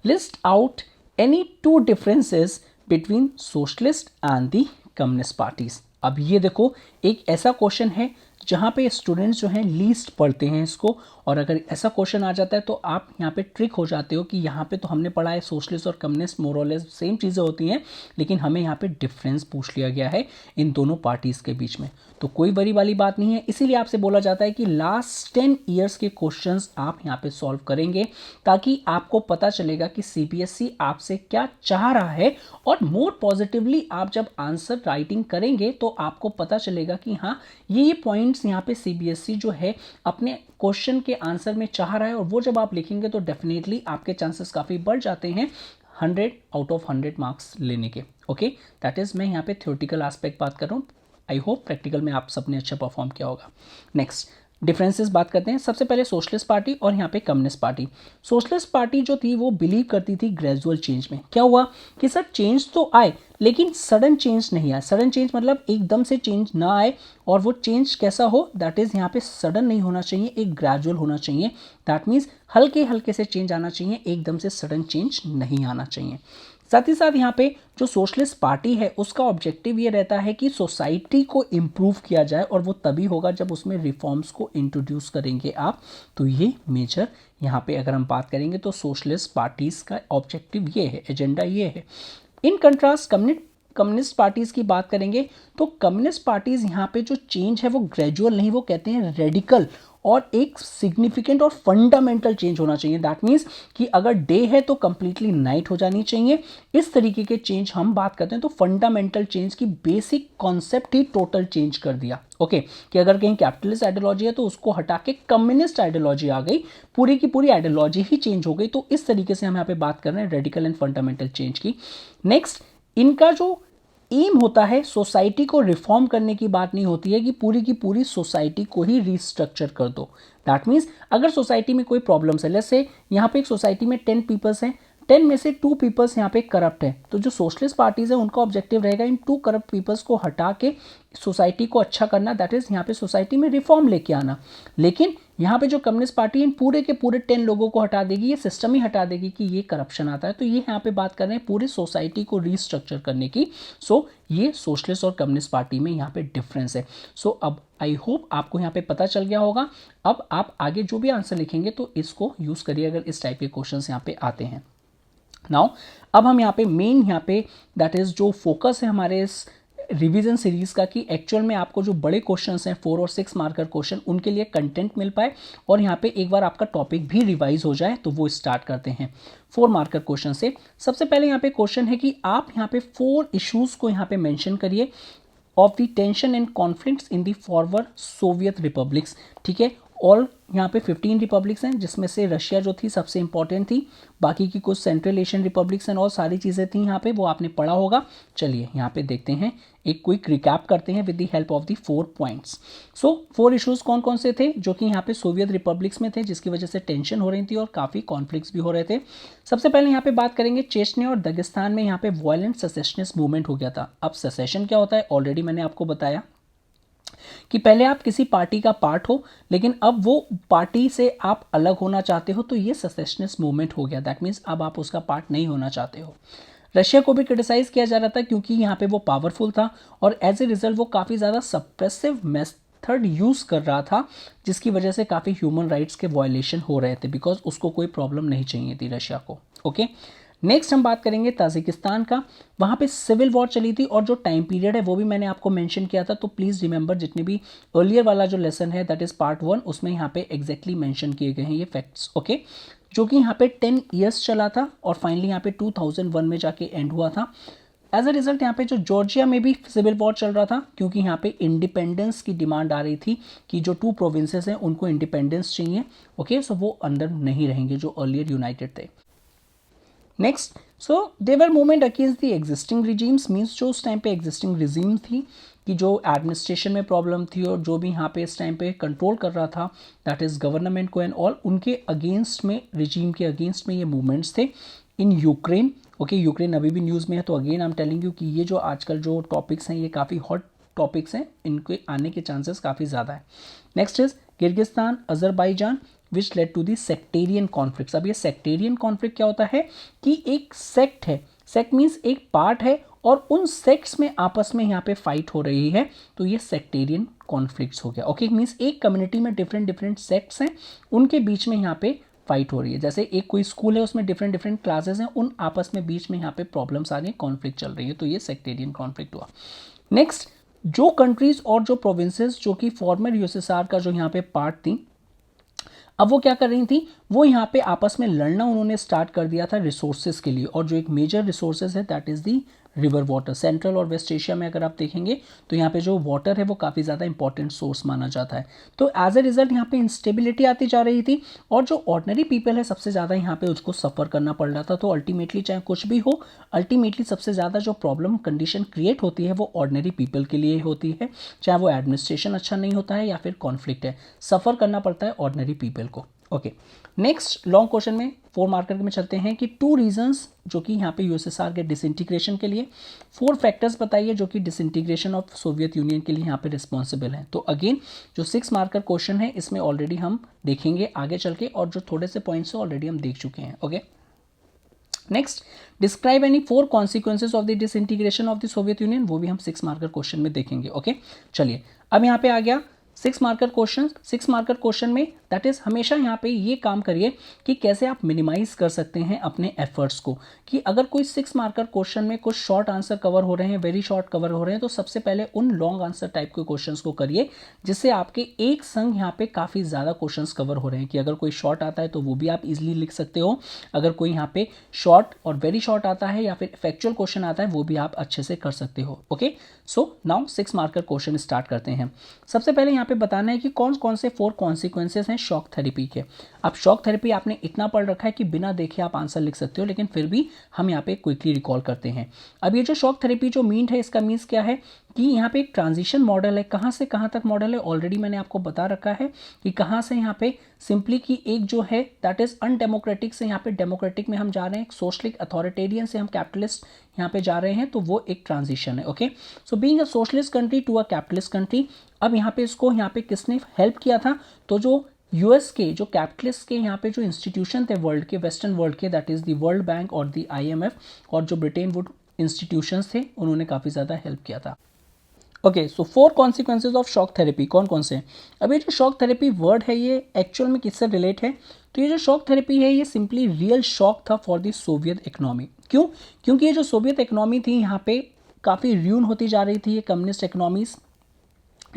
List out any 2 differences between socialist and the communist parties. अब ये देखो एक ऐसा क्वेश्चन है जहाँ पे स्टूडेंट्स जो हैं लीस्ट पढ़ते हैं इसको, और अगर ऐसा क्वेश्चन आ जाता है तो आप यहाँ पे ट्रिक हो जाते हो कि यहाँ पे तो हमने पढ़ा है सोशलिस्ट और कम्युनिस्ट मोरलेस सेम चीज़ें होती हैं, लेकिन हमें यहाँ पे डिफरेंस पूछ लिया गया है इन दोनों पार्टीज़ के बीच में। तो कोई बड़ी वाली बात नहीं है, इसीलिए आपसे बोला जाता है कि लास्ट 10 ईयर्स के क्वेश्चंस आप यहाँ पे सॉल्व करेंगे, ताकि आपको पता चलेगा कि सीबीएसई आपसे क्या चाह रहा है, और मोर पॉजिटिवली आप जब आंसर राइटिंग करेंगे तो आपको पता चलेगा कि हाँ ये पॉइंट्स यहाँ पे सीबीएसई जो है अपने क्वेश्चन के आंसर में चाह रहा है, और वो जब आप लिखेंगे तो डेफिनेटली आपके चांसेस काफ़ी बढ़ जाते हैं 100 आउट ऑफ 100 मार्क्स लेने के। ओके, दैट इज़ मैं यहाँ पे थ्योरेटिकल एस्पेक्ट बात कर रहा हूँ। आई होप प्रैक्टिकल में आप सबने अच्छा परफॉर्म किया होगा। नेक्स्ट डिफरेंसेस बात करते हैं। सबसे पहले सोशलिस्ट पार्टी और यहाँ पे कम्युनिस्ट पार्टी। सोशलिस्ट पार्टी जो थी वो बिलीव करती थी ग्रेजुअल चेंज में। क्या हुआ कि सर चेंज तो आए लेकिन सडन चेंज नहीं आए। सडन चेंज मतलब एकदम से चेंज ना आए, और वो चेंज कैसा हो, दैट इज़ यहाँ पे सडन नहीं होना चाहिए, एक ग्रेजुअल होना चाहिए। दैट मीन्स हल्के हल्के से चेंज आना चाहिए, एकदम से सडन चेंज नहीं आना चाहिए। साथ ही साथ यहाँ पे जो सोशलिस्ट पार्टी है उसका ऑब्जेक्टिव ये रहता है कि सोसाइटी को इम्प्रूव किया जाए, और वो तभी होगा जब उसमें रिफॉर्म्स को इंट्रोड्यूस करेंगे आप। तो ये मेजर यहाँ पे अगर हम बात करेंगे तो सोशलिस्ट पार्टीज़ का ऑब्जेक्टिव ये है, एजेंडा ये है। इन कंट्रास्ट कम्युनिस्ट पार्टीज़ की बात करेंगे तो कम्युनिस्ट पार्टीज़ यहाँ पे जो चेंज है वो ग्रेजुअल नहीं, वो कहते हैं रेडिकल, और एक सिग्निफिकेंट और फंडामेंटल चेंज होना चाहिए। दैट मीन्स कि अगर डे है तो कंप्लीटली नाइट हो जानी चाहिए। इस तरीके के चेंज हम बात करते हैं तो फंडामेंटल चेंज की बेसिक कॉन्सेप्ट ही टोटल चेंज कर दिया। ओके, कि अगर कहीं कैपिटलिस्ट आइडियोलॉजी है तो उसको हटा के कम्युनिस्ट आइडियोलॉजी आ गई, पूरी की पूरी आइडियोलॉजी ही चेंज हो गई। तो इस तरीके से हम यहाँ पे बात कर रहे हैं रेडिकल एंड फंडामेंटल चेंज की। नेक्स्ट, इनका जो एम होता है सोसाइटी को रिफॉर्म करने की बात नहीं होती है कि पूरी की पूरी सोसाइटी को ही रिस्ट्रक्चर कर दो। दैट मीन्स अगर सोसाइटी में कोई प्रॉब्लम्स है, लेट्स से यहाँ पे एक सोसाइटी में 10 पीपल्स हैं, 10 में से 2 पीपल्स यहाँ पे करप्ट है, तो जो सोशलिस्ट पार्टीज है उनका ऑब्जेक्टिव रहेगा इन 2 करप्ट पीपल्स को हटा के सोसाइटी को अच्छा करना। दैट इज यहाँ पे सोसाइटी में रिफॉर्म लेके आना। लेकिन यहाँ पे जो कम्युनिस्ट पार्टी इन पूरे के पूरे 10 लोगों को हटा देगी, ये सिस्टम ही हटा देगी कि ये करप्शन आता है। तो ये यहाँ पे बात कर रहे हैं पूरी सोसाइटी को रीस्ट्रक्चर करने की। सो ये सोशलिस्ट और कम्युनिस्ट पार्टी में यहाँ पे डिफरेंस है। सो अब आई होप आपको यहाँ पे पता चल गया होगा। अब आप आगे जो भी आंसर लिखेंगे तो इसको यूज़ करिए अगर इस टाइप के क्वेश्चन यहाँ पे आते हैं। नाउ अब हम यहाँ पे मेन यहाँ पे दैट इज़ जो फोकस है हमारे इस रिवीजन सीरीज़ का कि एक्चुअल में आपको जो बड़े क्वेश्चंस हैं 4 और 6 मार्कर क्वेश्चन उनके लिए कंटेंट मिल पाए, और यहाँ पे एक बार आपका टॉपिक भी रिवाइज हो जाए। तो वो स्टार्ट करते हैं 4 मार्कर क्वेश्चन से। सबसे पहले यहाँ पे क्वेश्चन है कि आप यहाँ पे 4 इश्यूज़ को यहाँ पे मेंशन करिए of the tension and conflicts in the forward Soviet republics. ठीक है, और यहाँ पे 15 रिपब्लिक्स हैं जिसमें से रशिया जो थी सबसे इंपॉर्टेंट थी, बाकी की कुछ सेंट्रल एशियन रिपब्लिक्स एंड और सारी चीज़ें थी यहाँ पे, वो आपने पढ़ा होगा। चलिए यहाँ पे देखते हैं, एक क्विक रिकैप करते हैं with the help of the 4 points. So 4 issues कौन कौन से थे जो कि यहाँ पे सोवियत रिपब्लिक्स में थे, जिसकी वजह से टेंशन हो रही थी और काफ़ी कॉन्फ्लिक्ट्स भी हो रहे थे। सबसे पहले यहाँ पे बात करेंगे चेचन्या और दगिस्तान में यहाँ पे वायलेंट सेसेशनिस्ट मूवमेंट हो गया था। अब सेसेशन क्या होता है ऑलरेडी मैंने आपको बताया कि पहले आप किसी पार्टी का पार्ट हो, लेकिन अब वो पार्टी से आप अलग होना चाहते हो, तो ये सेसेशनिस्ट मूवमेंट हो गया। दैट मीन्स अब आप उसका पार्ट नहीं होना चाहते हो। रशिया को भी क्रिटिसाइज किया जा रहा था क्योंकि यहाँ पे वो पावरफुल था, और एज ए रिजल्ट वो काफ़ी ज़्यादा सप्रेसिव मेथड यूज़ कर रहा था, जिसकी वजह से काफ़ी ह्यूमन राइट्स के वायलेशन हो रहे थे, बिकॉज उसको कोई प्रॉब्लम नहीं चाहिए थी रशिया को। ओके, नेक्स्ट हम बात करेंगे ताजिकिस्तान का। वहाँ पे सिविल वॉर चली थी, और जो टाइम पीरियड है वो भी मैंने आपको मेंशन किया था। तो प्लीज़ रिमेंबर जितने भी अर्लियर वाला जो लेसन है दैट इज़ पार्ट 1, उसमें यहाँ पे एग्जैक्टली मेंशन किए गए हैं ये फैक्ट्स। ओके, जो कि यहाँ पे 10 ईयर्स चला था और फाइनली यहाँ पे 2001 में जाके एंड हुआ था। एज अ रिजल्ट यहाँ पे जो जॉर्जिया में भी सिविल वॉर चल रहा था, क्योंकि यहाँ पे इंडिपेंडेंस की डिमांड आ रही थी कि जो 2 प्रोविंसेस हैं उनको इंडिपेंडेंस चाहिए। ओके, सो वो अंदर नहीं रहेंगे जो अर्लियर यूनाइटेड थे। Next, so there were movement against the existing regimes, means जो उस टाइम पे एग्जिस्टिंग रिजीम थी कि जो एडमिनिस्ट्रेशन में प्रॉब्लम थी और जो भी यहाँ पे इस टाइम पे कंट्रोल कर रहा था दैट इज़ गवर्नमेंट को एंड ऑल, उनके अगेंस्ट में, रिजीम के अगेंस्ट में ये मूवमेंट्स थे इन यूक्रेन। ओके, यूक्रेन अभी भी न्यूज़ में है, तो again I am telling you कि ये जो आजकल जो टॉपिक्स हैं ये काफ़ी हॉट टॉपिक्स हैं, इनके आने के चांसेस काफ़ी ज़्यादा है। Next is Kyrgyzstan, Azerbaijan which led to the sectarian conflicts. अब ये सेक्टेरियन कॉन्फ्लिक्ट क्या होता है कि एक सेक्ट है, सेक्ट मीन्स एक पार्ट है और उन सेक्ट्स में आपस में यहाँ पे फाइट हो रही है, तो ये सेक्टेरियन कॉन्फ्लिक्ट्स हो गया। ओके, मीन्स एक कम्युनिटी में डिफरेंट डिफरेंट सेक्ट्स हैं, उनके बीच में यहाँ पे फाइट हो रही है। जैसे एक कोई स्कूल है उसमें डिफरेंट डिफरेंट क्लासेस हैं, उन आपस में बीच में यहाँ पे प्रॉब्लम्स आ रही है, कॉन्फ्लिक्ट चल रही है, तो ये सेक्टेरियन कॉन्फ्लिक्ट हुआ। नेक्स्ट, जो कंट्रीज और जो प्रोविंसेस जो कि फॉर्मर यूएसएसआर का जो यहाँ पे पार्ट थी, अब वो क्या कर रही थी, वो यहाँ पे आपस में लड़ना उन्होंने स्टार्ट कर दिया था रिसोर्सेज के लिए, और जो एक मेजर रिसोर्सेज है that is the river water. Central और वेस्ट एशिया में अगर आप देखेंगे तो यहाँ पे जो वाटर है वो काफ़ी ज़्यादा इंपॉर्टेंट सोर्स माना जाता है। तो एज ए रिजल्ट यहाँ पे इंस्टेबिलिटी आती जा रही थी और जो ऑर्डिनरी पीपल है सबसे ज़्यादा यहाँ पे उसको सफ़र करना पड़ रहा था। तो अल्टीमेटली चाहे कुछ भी हो, अल्टीमेटली सबसे ज़्यादा जो प्रॉब्लम कंडीशन क्रिएट होती है वो ऑर्डिनरी पीपल के लिए होती है, चाहे वो एडमिनिस्ट्रेशन अच्छा नहीं होता है या फिर कॉन्फ्लिक्ट है, सफ़र करना पड़ता है ऑर्डिनरी पीपल को। ओके, नेक्स्ट लॉन्ग क्वेश्चन में 4 मार्कर में चलते हैं कि 2 रीजंस जो कि यहाँ पे यूएसएसआर के डिसइंटीग्रेशन के लिए, 4 फैक्टर्स बताइए जो कि डिसइंटीग्रेशन ऑफ सोवियत यूनियन के लिए यहाँ पे रिस्पॉन्सिबल हैं। तो अगेन जो 6 मार्कर क्वेश्चन है इसमें ऑलरेडी हम देखेंगे आगे चल के, और जो थोड़े से पॉइंट्स ऑलरेडी हम देख चुके हैं। Okay, next, describe any 4 consequences of the disintegration of the Soviet union, वो भी हम 6 मार्कर क्वेश्चन में देखेंगे। ओके, चलिए अब यहाँ पे आ गया 6 मार्कर क्वेश्चन। 6 मार्कर क्वेश्चन में दैट इज हमेशा यहाँ पे ये काम करिए कि कैसे आप मिनिमाइज कर सकते हैं अपने एफर्ट्स को, कि अगर कोई 6 मार्कर क्वेश्चन में कुछ शॉर्ट आंसर कवर हो रहे हैं, वेरी शॉर्ट कवर हो रहे हैं, तो सबसे पहले उन लॉन्ग आंसर टाइप के क्वेश्चंस को करिए जिससे आपके एक संग यहाँ पे काफ़ी ज़्यादा क्वेश्चंस कवर हो रहे हैं, कि अगर कोई शॉर्ट आता है तो वो भी आप इजीली लिख सकते हो, अगर कोई यहाँ पे शॉर्ट और वेरी शॉर्ट आता है या फिर फैक्चुअल क्वेश्चन आता है वो भी आप अच्छे से कर सकते हो। Okay, so now 6 marker question start करते हैं। सबसे पहले यहाँ पे बताना है कि कौन कौन से 4 कॉन्सिक्वेंसेस हैं शॉक थेरेपी के। अब शॉक थेरेपी आपने इतना पढ़ रखा है कि बिना देखे आप आंसर लिख सकते हो, लेकिन फिर भी हम यहाँ पे क्विकली रिकॉल करते हैं। अब ये जो शॉक थेरेपी जो मीन है, इसका मीन्स क्या है कि यहाँ पे एक ट्रांजिशन मॉडल है। कहाँ से कहाँ तक मॉडल है ऑलरेडी मैंने आपको बता रखा है कि कहाँ से यहाँ पे सिंपली की एक जो है दैट इज अनडेमोक्रेटिक से यहाँ पे डेमोक्रेटिक में हम जा रहे हैं, सोशलिक अथॉरिटेरियन से हम कैपिटलिस्ट यहाँ पे जा रहे हैं, तो वो एक ट्रांजिशन है। Okay, so being a socialist country to a capitalist country. अब यहाँ पे इसको यहाँ पे किसने हेल्प किया था, तो जो यूएस के जो कैपिटलिस्ट के यहाँ पे जो इंस्टीट्यूशन थे वर्ल्ड के, वेस्टर्न वर्ल्ड के, that is the world bank और द IMF और जो ब्रिटेन वुड इंस्टीट्यूशंस थे, उन्होंने काफ़ी ज़्यादा हेल्प किया था। Okay, so 4 consequences of shock therapy कौन कौन से। अब ये जो शॉक थेरेपी वर्ड है ये एक्चुअल में किससे रिलेट है, तो ये जो शॉक थेरेपी है ये सिंपली रियल शॉक था फॉर द सोवियत इकोनॉमी। क्यों, क्योंकि ये जो सोवियत इकोनॉमी थी यहाँ पे काफ़ी र्यून होती जा रही थी, ये कम्युनिस्ट इकोनॉमीज,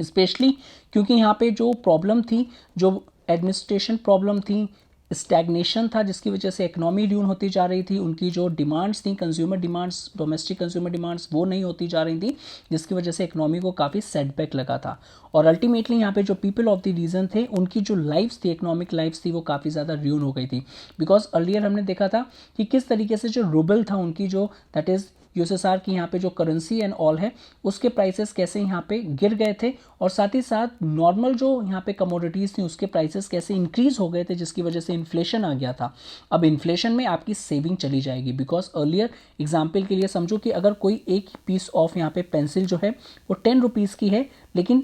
स्पेशली क्योंकि यहाँ पे जो प्रॉब्लम थी, जो एडमिनिस्ट्रेशन प्रॉब्लम थी, स्टैग्नेशन था, जिसकी वजह से इकोनॉमी ड्यून होती जा रही थी, उनकी जो डिमांड्स थी, consumer demands, domestic consumer demands, वो नहीं होती जा रही थी, जिसकी वजह से इकोनॉमी को काफ़ी सेटबैक लगा था। और अल्टीमेटली यहाँ पे जो पीपल ऑफ द रीजन थे, उनकी जो लाइफ्स थी, इकोनॉमिक लाइफ्स थी, वो काफ़ी ज़्यादा ड्यून हो गई थी। बिकॉज अर्लियर हमने देखा था कि किस तरीके से जो रूबल था उनकी जो दैट इज़ यूएसएसआर की यहाँ पे जो करेंसी एंड ऑल है उसके प्राइसेस कैसे यहाँ पे गिर गए थे, और साथ ही साथ नॉर्मल जो यहाँ पे कमोडिटीज़ थी उसके प्राइसेस कैसे इंक्रीज हो गए थे, जिसकी वजह से इन्फ्लेशन आ गया था। अब इन्फ्लेशन में आपकी सेविंग चली जाएगी, बिकॉज अर्लियर एग्जाम्पल के लिए समझो कि अगर कोई एक पीस ऑफ यहाँ पे पेंसिल जो है वो 10 रुपीज़ की है, लेकिन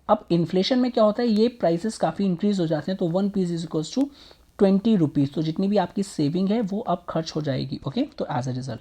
अब इन्फ्लेशन में क्या होता है, ये प्राइसेस काफ़ी इंक्रीज हो जाते हैं, तो 1 piece is equals to 20 rupees, तो जितनी भी आपकी सेविंग है वो अब खर्च हो जाएगी। ओके, तो as a result.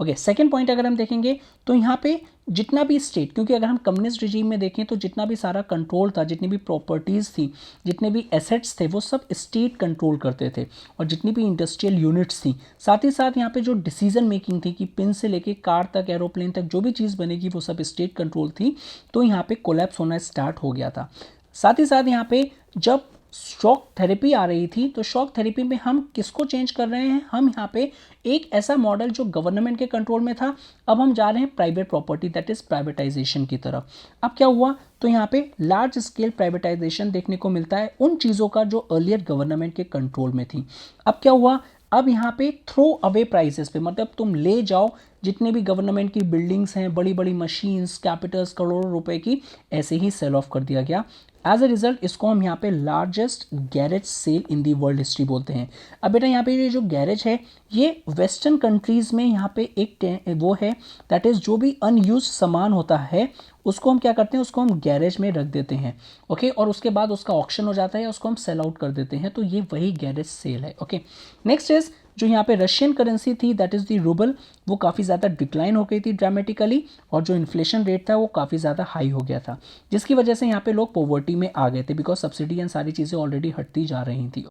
Okay, second point अगर हम देखेंगे तो यहाँ पे जितना भी स्टेट, क्योंकि अगर हम कम्युनिस्ट रिजीम में देखें तो जितना भी सारा कंट्रोल था, जितनी भी प्रॉपर्टीज़ थी, जितने भी एसेट्स थे, वो सब स्टेट कंट्रोल करते थे, और जितनी भी इंडस्ट्रियल यूनिट्स थी, साथ ही साथ यहाँ पे जो डिसीजन मेकिंग थी कि पिन से लेके कार तक, एरोप्लेन तक जो भी चीज़ बनेगी वो सब स्टेट कंट्रोल थी, तो यहाँ पे कोलैप्स होना स्टार्ट हो गया था। साथ ही साथ यहाँ पे जब शॉक थेरेपी आ रही थी, तो शॉक थेरेपी में हम किसको चेंज कर रहे हैं, हम यहाँ पे एक ऐसा मॉडल जो गवर्नमेंट के कंट्रोल में था, अब हम जा रहे हैं private property that is privatisation की तरफ। अब क्या हुआ, तो यहाँ पे लार्ज स्केल प्राइवेटाइजेशन देखने को मिलता है उन चीज़ों का जो अर्लियर गवर्नमेंट के कंट्रोल में थी। अब क्या हुआ, अब यहाँ पे थ्रो अवे प्राइसेस पे, मतलब तुम ले जाओ जितने भी गवर्नमेंट की बिल्डिंग्स हैं, बड़ी बड़ी मशीन्स, कैपिटल्स, करोड़ों रुपए की, ऐसे ही सेल ऑफ कर दिया गया। एज अ रिजल्ट इसको हम यहाँ पे largest garage sale in the world history बोलते हैं। अब बेटा यहाँ पे ये जो गैरेज है ये वेस्टर्न कंट्रीज़ में यहाँ पे एक वो है दैट इज़ जो भी अनयूज सामान होता है उसको हम क्या करते हैं, उसको हम गैरेज में रख देते हैं। ओके, और उसके बाद उसका ऑक्शन हो जाता है, उसको हम सेल आउट कर देते हैं, तो ये वही गैरेज सेल है। ओके, नेक्स्ट इज जो यहाँ पे रशियन करेंसी थी दैट इज़ द रूबल, वो काफ़ी ज़्यादा डिक्लाइन हो गई थी ड्रामेटिकली, और जो इन्फ्लेशन रेट था वो काफ़ी ज़्यादा हाई हो गया था, जिसकी वजह से यहाँ पे लोग पॉवर्टी में आ गए थे, बिकॉज सब्सिडी एंड सारी चीज़ें ऑलरेडी हटती जा रही थी।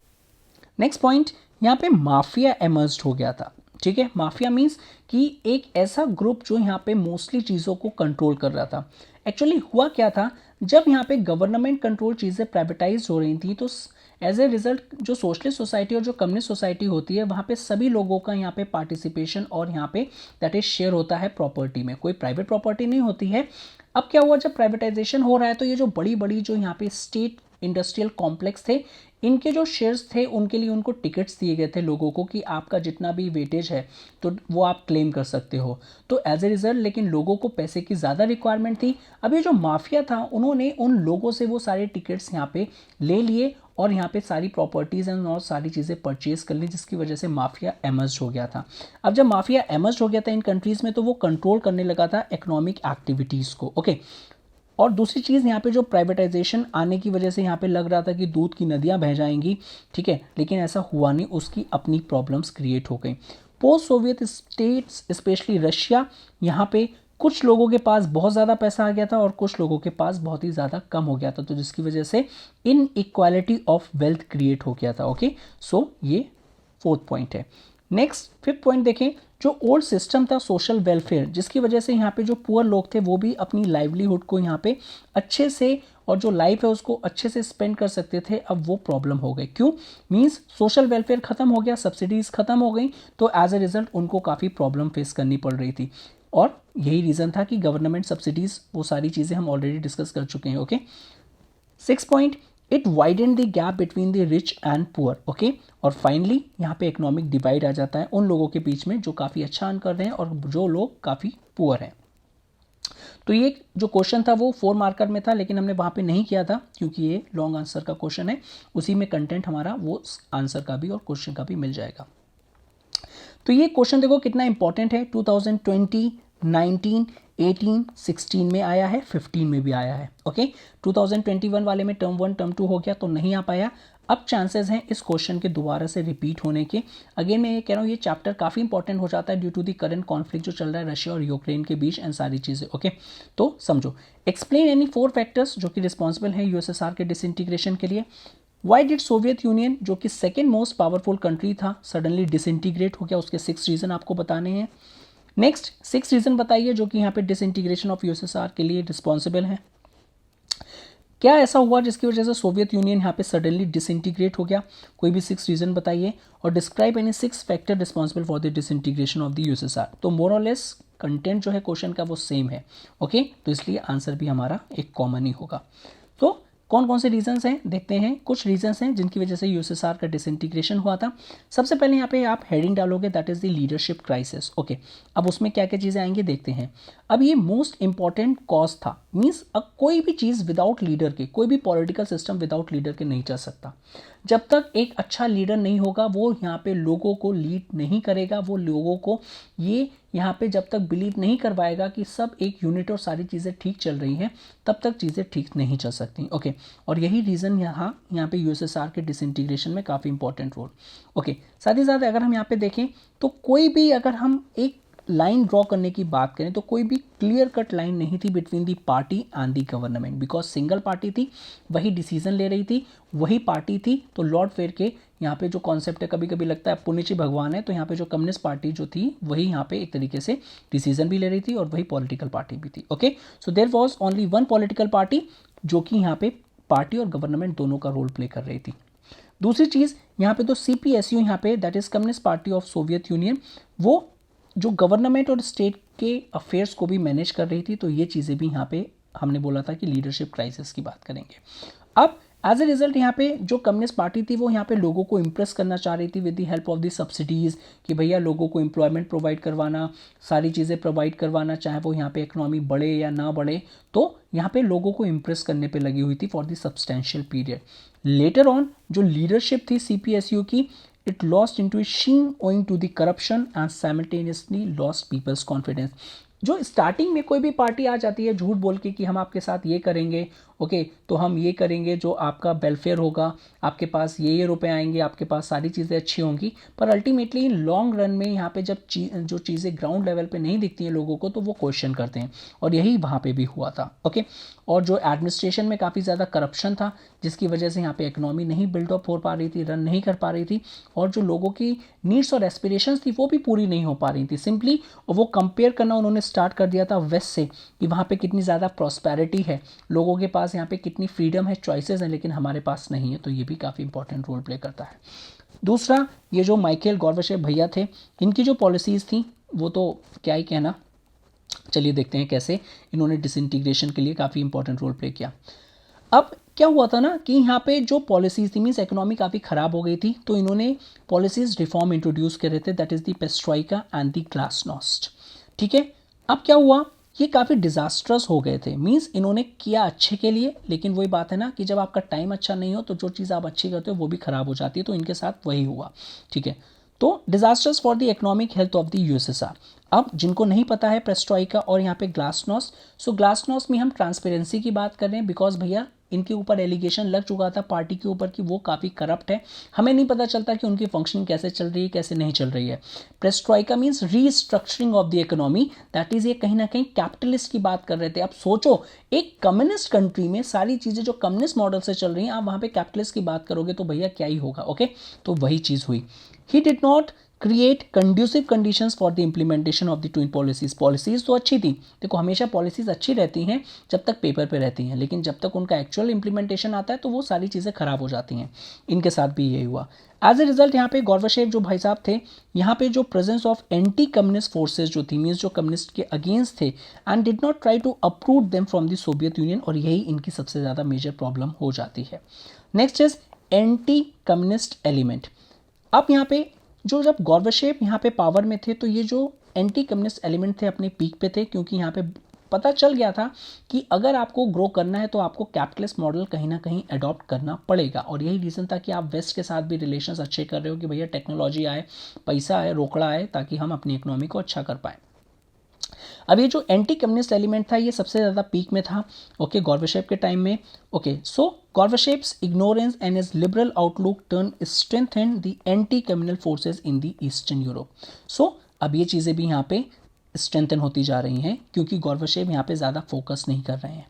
नेक्स्ट पॉइंट, यहाँ पे माफिया एमर्ज हो गया था। ठीक है, माफिया मीन्स कि एक ऐसा ग्रुप जो यहाँ पे मोस्टली चीज़ों को कंट्रोल कर रहा था। एक्चुअली हुआ क्या था, जब यहाँ पे गवर्नमेंट कंट्रोल चीज़ें प्राइवेटाइज हो रही थी, तो एज ए रिजल्ट जो सोशलिस्ट सोसाइटी और जो कम्युनिस्ट सोसाइटी होती है वहाँ पे सभी लोगों का यहाँ पे पार्टिसिपेशन और यहाँ पे दैट इज शेयर होता है प्रॉपर्टी में, कोई प्राइवेट प्रॉपर्टी नहीं होती है। अब क्या हुआ, जब प्राइवेटाइजेशन हो रहा है तो ये जो बड़ी बड़ी जो यहाँ पे स्टेट इंडस्ट्रियल कॉम्प्लेक्स थे, इनके जो शेयर्स थे उनके लिए उनको टिकट्स दिए गए थे लोगों को कि आपका जितना भी वेटेज है तो वो आप क्लेम कर सकते हो। तो एज ए रिजल्ट लेकिन लोगों को पैसे की ज़्यादा रिक्वायरमेंट थी। अब ये जो माफिया था उन्होंने उन लोगों से वो सारे टिकट्स यहाँ पे ले लिए और यहाँ पे सारी प्रॉपर्टीज़ एंड और सारी चीज़ें परचेज कर ली, जिसकी वजह से माफिया एमर्ज हो गया था। अब जब माफिया एमर्ज हो गया था इन कंट्रीज़ में तो वो कंट्रोल करने लगा था इकोनॉमिक एक्टिविटीज़ को। ओके, और दूसरी चीज़ यहाँ पे जो प्राइवेटाइजेशन आने की वजह से यहाँ पे लग रहा था कि दूध की नदियाँ बह जाएंगी, ठीक है, लेकिन ऐसा हुआ नहीं, उसकी अपनी प्रॉब्लम्स क्रिएट हो गई। Post Soviet states specially Russia, यहाँ पे कुछ लोगों के पास बहुत ज़्यादा पैसा आ गया था और कुछ लोगों के पास बहुत ही ज़्यादा कम हो गया था, तो जिसकी वजह से इन इक्वालिटी ऑफ वेल्थ क्रिएट हो गया था। ओके, सो ये फोर्थ पॉइंट है। नेक्स्ट फिफ्थ पॉइंट देखें, जो ओल्ड सिस्टम था सोशल वेलफेयर, जिसकी वजह से यहाँ पे जो पुअर लोग थे वो भी अपनी लाइवलीहुड को यहाँ पे अच्छे से और जो लाइफ है उसको अच्छे से स्पेंड कर सकते थे, अब वो प्रॉब्लम हो गई। क्यों? मींस सोशल वेलफेयर खत्म हो गया, सब्सिडीज खत्म हो गई, तो एज ए रिजल्ट उनको काफ़ी प्रॉब्लम फेस करनी पड़ रही थी और यही रीज़न था कि गवर्नमेंट सब्सिडीज़, वो सारी चीज़ें हम ऑलरेडी डिस्कस कर चुके हैं। Okay, six point, it widen the gap between the rich and poor. Okay, और फाइनली यहाँ पे इकोनॉमिक डिवाइड आ जाता है उन लोगों के बीच में जो काफ़ी अच्छा अर्न कर रहे हैं और जो लोग काफ़ी पुअर हैं। तो ये जो क्वेश्चन था वो 4 मार्कर में था, लेकिन हमने वहाँ पे नहीं किया था क्योंकि ये लॉन्ग आंसर का क्वेश्चन है, उसी में कंटेंट हमारा वो आंसर का भी और क्वेश्चन का भी मिल जाएगा। तो ये क्वेश्चन देखो कितना इंपॉर्टेंट है, 2020, 19, 18, 16 में आया है, 15 में भी आया है। ओके, 2021 वाले में टर्म 1 टर्म 2 हो गया तो नहीं आ पाया। अब चांसेस हैं इस क्वेश्चन के दोबारा से रिपीट होने के। अगेन मैं ये कह रहा हूँ ये चैप्टर काफ़ी इंपॉर्टेंट हो जाता है due to the current conflict जो चल रहा है रशिया और यूक्रेन के बीच एंड सारी चीज़ें। ओके, तो समझो, एक्सप्लेन एनी 4 फैक्टर्स जो कि रिस्पॉन्सिबल हैं यूएसएसआर के डिसइंटीग्रेशन के लिए। वाई डिड सोवियत यूनियन जो कि सेकेंड मोस्ट पावरफुल कंट्री था सडनली डिसइंटीग्रेट हो गया, उसके 6 रीज़न आपको बताने हैं। नेक्स्ट 6 रीज़न बताइए जो कि यहाँ पे डिसइंटीग्रेशन ऑफ यूएसएसआर के लिए रिस्पॉन्सिबल है। क्या ऐसा हुआ जिसकी वजह से सोवियत यूनियन यहाँ पे सडनली डिसइंटीग्रेट हो गया, कोई भी 6 रीज़न बताइए। और describe any 6 factor responsible for the disintegration of the USSR. तो मोर और लेस कंटेंट जो है क्वेश्चन का वो सेम है। ओके, तो इसलिए आंसर भी हमारा एक कॉमन ही होगा। तो कौन कौन से रीजंस हैं देखते हैं। कुछ रीजंस हैं जिनकी वजह से यूएसएसआर का डिसइंटीग्रेशन हुआ था। सबसे पहले यहाँ पे आप हेडिंग डालोगे that is the leadership crisis. Okay, अब उसमें क्या क्या चीज़ें आएंगी देखते हैं। अब ये मोस्ट इंपॉर्टेंट कॉज था, मीन्स अब कोई भी चीज़ विदाउट लीडर के, कोई भी पॉलिटिकल सिस्टम विदाउट लीडर के नहीं चल सकता। जब तक एक अच्छा लीडर नहीं होगा वो यहाँ पे लोगों को लीड नहीं करेगा, वो लोगों को ये यहाँ पे जब तक बिलीव नहीं करवाएगा कि सब एक यूनिट और सारी चीज़ें ठीक चल रही हैं, तब तक चीज़ें ठीक नहीं चल सकती। ओके, और यही रीज़न यहाँ पे यूएसएसआर के डिसइंटीग्रेशन में काफ़ी इंपॉर्टेंट रोल। ओके, साथ ही साथ अगर हम यहाँ पे देखें तो कोई भी अगर हम एक लाइन ड्रॉ करने की बात करें तो कोई भी क्लियर कट लाइन नहीं थी between the party and the government, because single party थी, वही डिसीजन ले रही थी, वही पार्टी थी। तो लॉर्ड फेयर के यहाँ पे जो कॉन्सेप्ट है, कभी कभी लगता है पुनिची भगवान है, तो यहाँ पे जो कम्युनिस्ट पार्टी जो थी वही यहाँ पे एक तरीके से डिसीजन भी ले रही थी और वही पॉलिटिकल पार्टी भी थी। Okay, so there was only one political party जो कि यहाँ पे पार्टी और गवर्नमेंट दोनों का रोल प्ले कर रही थी। दूसरी चीज़ यहाँ पे तो CPSU यहाँ पे that is communist party of Soviet union, वो जो गवर्नमेंट और स्टेट के अफेयर्स को भी मैनेज कर रही थी। तो ये चीज़ें भी यहाँ पे हमने बोला था कि लीडरशिप क्राइसिस की बात करेंगे। अब एज ए रिजल्ट यहाँ पे जो कम्युनिस्ट पार्टी थी वो यहाँ पे लोगों को इम्प्रेस करना चाह रही थी with the help of the subsidies, कि भैया लोगों को एम्प्लॉयमेंट प्रोवाइड करवाना, सारी चीज़ें प्रोवाइड करवाना, चाहे वो यहाँ पे इकोनॉमी बढ़े या ना बढ़े, तो यहाँ पे लोगों को इम्प्रेस करने पे लगी हुई थी for the substantial period. Later on जो लीडरशिप थी CPSU की, it lost intuition owing to the corruption and simultaneously lost people's confidence। जो स्टार्टिंग में कोई भी पार्टी आ जाती है झूठ बोल के कि हम आपके साथ ये करेंगे, ओके, तो हम ये करेंगे, जो आपका वेलफेयर होगा, आपके पास ये रुपए आएंगे, आपके पास सारी चीज़ें अच्छी होंगी, पर अल्टीमेटली लॉन्ग रन में यहाँ पे जब जो चीज़ें ग्राउंड लेवल पे नहीं दिखती हैं लोगों को तो वो क्वेश्चन करते हैं, और यही वहाँ पे भी हुआ था। ओके, और जो एडमिनिस्ट्रेशन में काफ़ी ज़्यादा करप्शन था जिसकी वजह से यहाँ पे इकोनॉमी नहीं बिल्डअप हो पा रही थी, रन नहीं कर पा रही थी, और जो लोगों की नीड्स और एस्पिरेशंस थी वो भी पूरी नहीं हो पा रही थी सिंपली। और वो कंपेयर करना उन्होंने स्टार्ट कर दिया था वेस्ट से कि वहाँ पे कितनी ज़्यादा प्रॉस्पेरिटी है, लोगों के पास पास यहाँ पे कितनी फ्रीडम है, चॉइसेस हैं, लेकिन हमारे पास नहीं है, तो ये भी काफ़ी इंपॉर्टेंट रोल प्ले करता है। दूसरा, ये जो माइकेल गोर्बाचेव भैया थे, इनकी जो पॉलिसीज़ थी वो तो क्या ही कहना, चलिए देखते हैं कैसे इन्होंने डिसइंटीग्रेशन के लिए काफ़ी इंपॉर्टेंट रोल प्ले किया। अब क्या हुआ था ना कि यहाँ पे जो पॉलिसीज थी, मीन्स इकोनॉमी काफ़ी ख़राब हो गई थी, तो इन्होंने पॉलिसीज रिफॉर्म इंट्रोड्यूस करे थे, that is the perestroika and the glasnost. ठीक है, अब क्या हुआ, ये काफ़ी डिजास्ट्रस हो गए थे, मीन्स इन्होंने किया अच्छे के लिए, लेकिन वही बात है ना कि जब आपका टाइम अच्छा नहीं हो तो जो चीज़ आप अच्छी करते हो वो भी ख़राब हो जाती है, तो इनके साथ वही हुआ। ठीक है, तो disasters for the economic health of the USSR. अब जिनको नहीं पता है पेरेस्ट्रोइका और यहाँ पे ग्लासनोस्ट, सो ग्लासनोस्ट में हम ट्रांसपेरेंसी की बात कर रहे हैं, बिकॉज भैया इनके ऊपर एलिगेशन लग चुका था पार्टी के ऊपर कि वो काफ़ी करप्ट है, हमें नहीं पता चलता कि उनकी फंक्शनिंग कैसे चल रही है कैसे नहीं चल रही है। Perestroika means restructuring of the economy, that is ये कहीं ना कहीं कैपिटलिस्ट की बात कर रहे थे। अब सोचो, एक कम्युनिस्ट कंट्री में सारी चीज़ें जो कम्युनिस्ट मॉडल से चल रही हैं, आप वहाँ पे कैपिटलिस्ट की बात करोगे तो भैया क्या ही होगा। ओके, तो वही चीज़ हुई। He did not create conducive conditions for the implementation of the twin policies. Policies तो अच्छी थी, देखो हमेशा पॉलिसीज अच्छी रहती हैं जब तक पेपर पे रहती हैं, लेकिन जब तक उनका एक्चुअल इम्प्लीमेंटेशन आता है तो वो सारी चीज़ें खराब हो जाती हैं। इनके साथ भी यही हुआ। एज ए रिजल्ट यहाँ पे गोर्बाचेव जो भाई साहब थे, यहाँ पे जो presence of anti communist forces जो थी, मीन्स जो कम्युनिस्ट के अगेंस्ट थे, and did not try to approve them from the Soviet Union, और यही इनकी सबसे ज़्यादा मेजर प्रॉब्लम हो जाती है। Next is anti communist element. अब यहाँ पे जो जब गोर्बाचेव यहाँ पे पावर में थे तो ये जो एंटी कम्युनिस्ट एलिमेंट थे अपने पीक पे थे, क्योंकि यहाँ पे पता चल गया था कि अगर आपको ग्रो करना है तो आपको कैपिटलिस्ट मॉडल कहीं ना कहीं अडॉप्ट करना पड़ेगा, और यही रीज़न था कि आप वेस्ट के साथ भी रिलेशंस अच्छे कर रहे हो कि भैया टेक्नोलॉजी आए, पैसा आए, रोकड़ा आए, ताकि हम अपनी इकोनॉमी को अच्छा कर पाएँ। अब ये जो एंटी कम्युनिस्ट एलिमेंट था ये सबसे ज़्यादा पीक में था, ओके, गोर्बाचेव के टाइम में। Okay, so Gorbachev's ignorance and his liberal outlook turn strengthened the anti communal forces in the eastern Europe. So अब ये चीज़ें भी यहाँ पे स्ट्रेंथन होती जा रही हैं, क्योंकि गोर्बाचेव यहाँ पे ज़्यादा फोकस नहीं कर रहे हैं।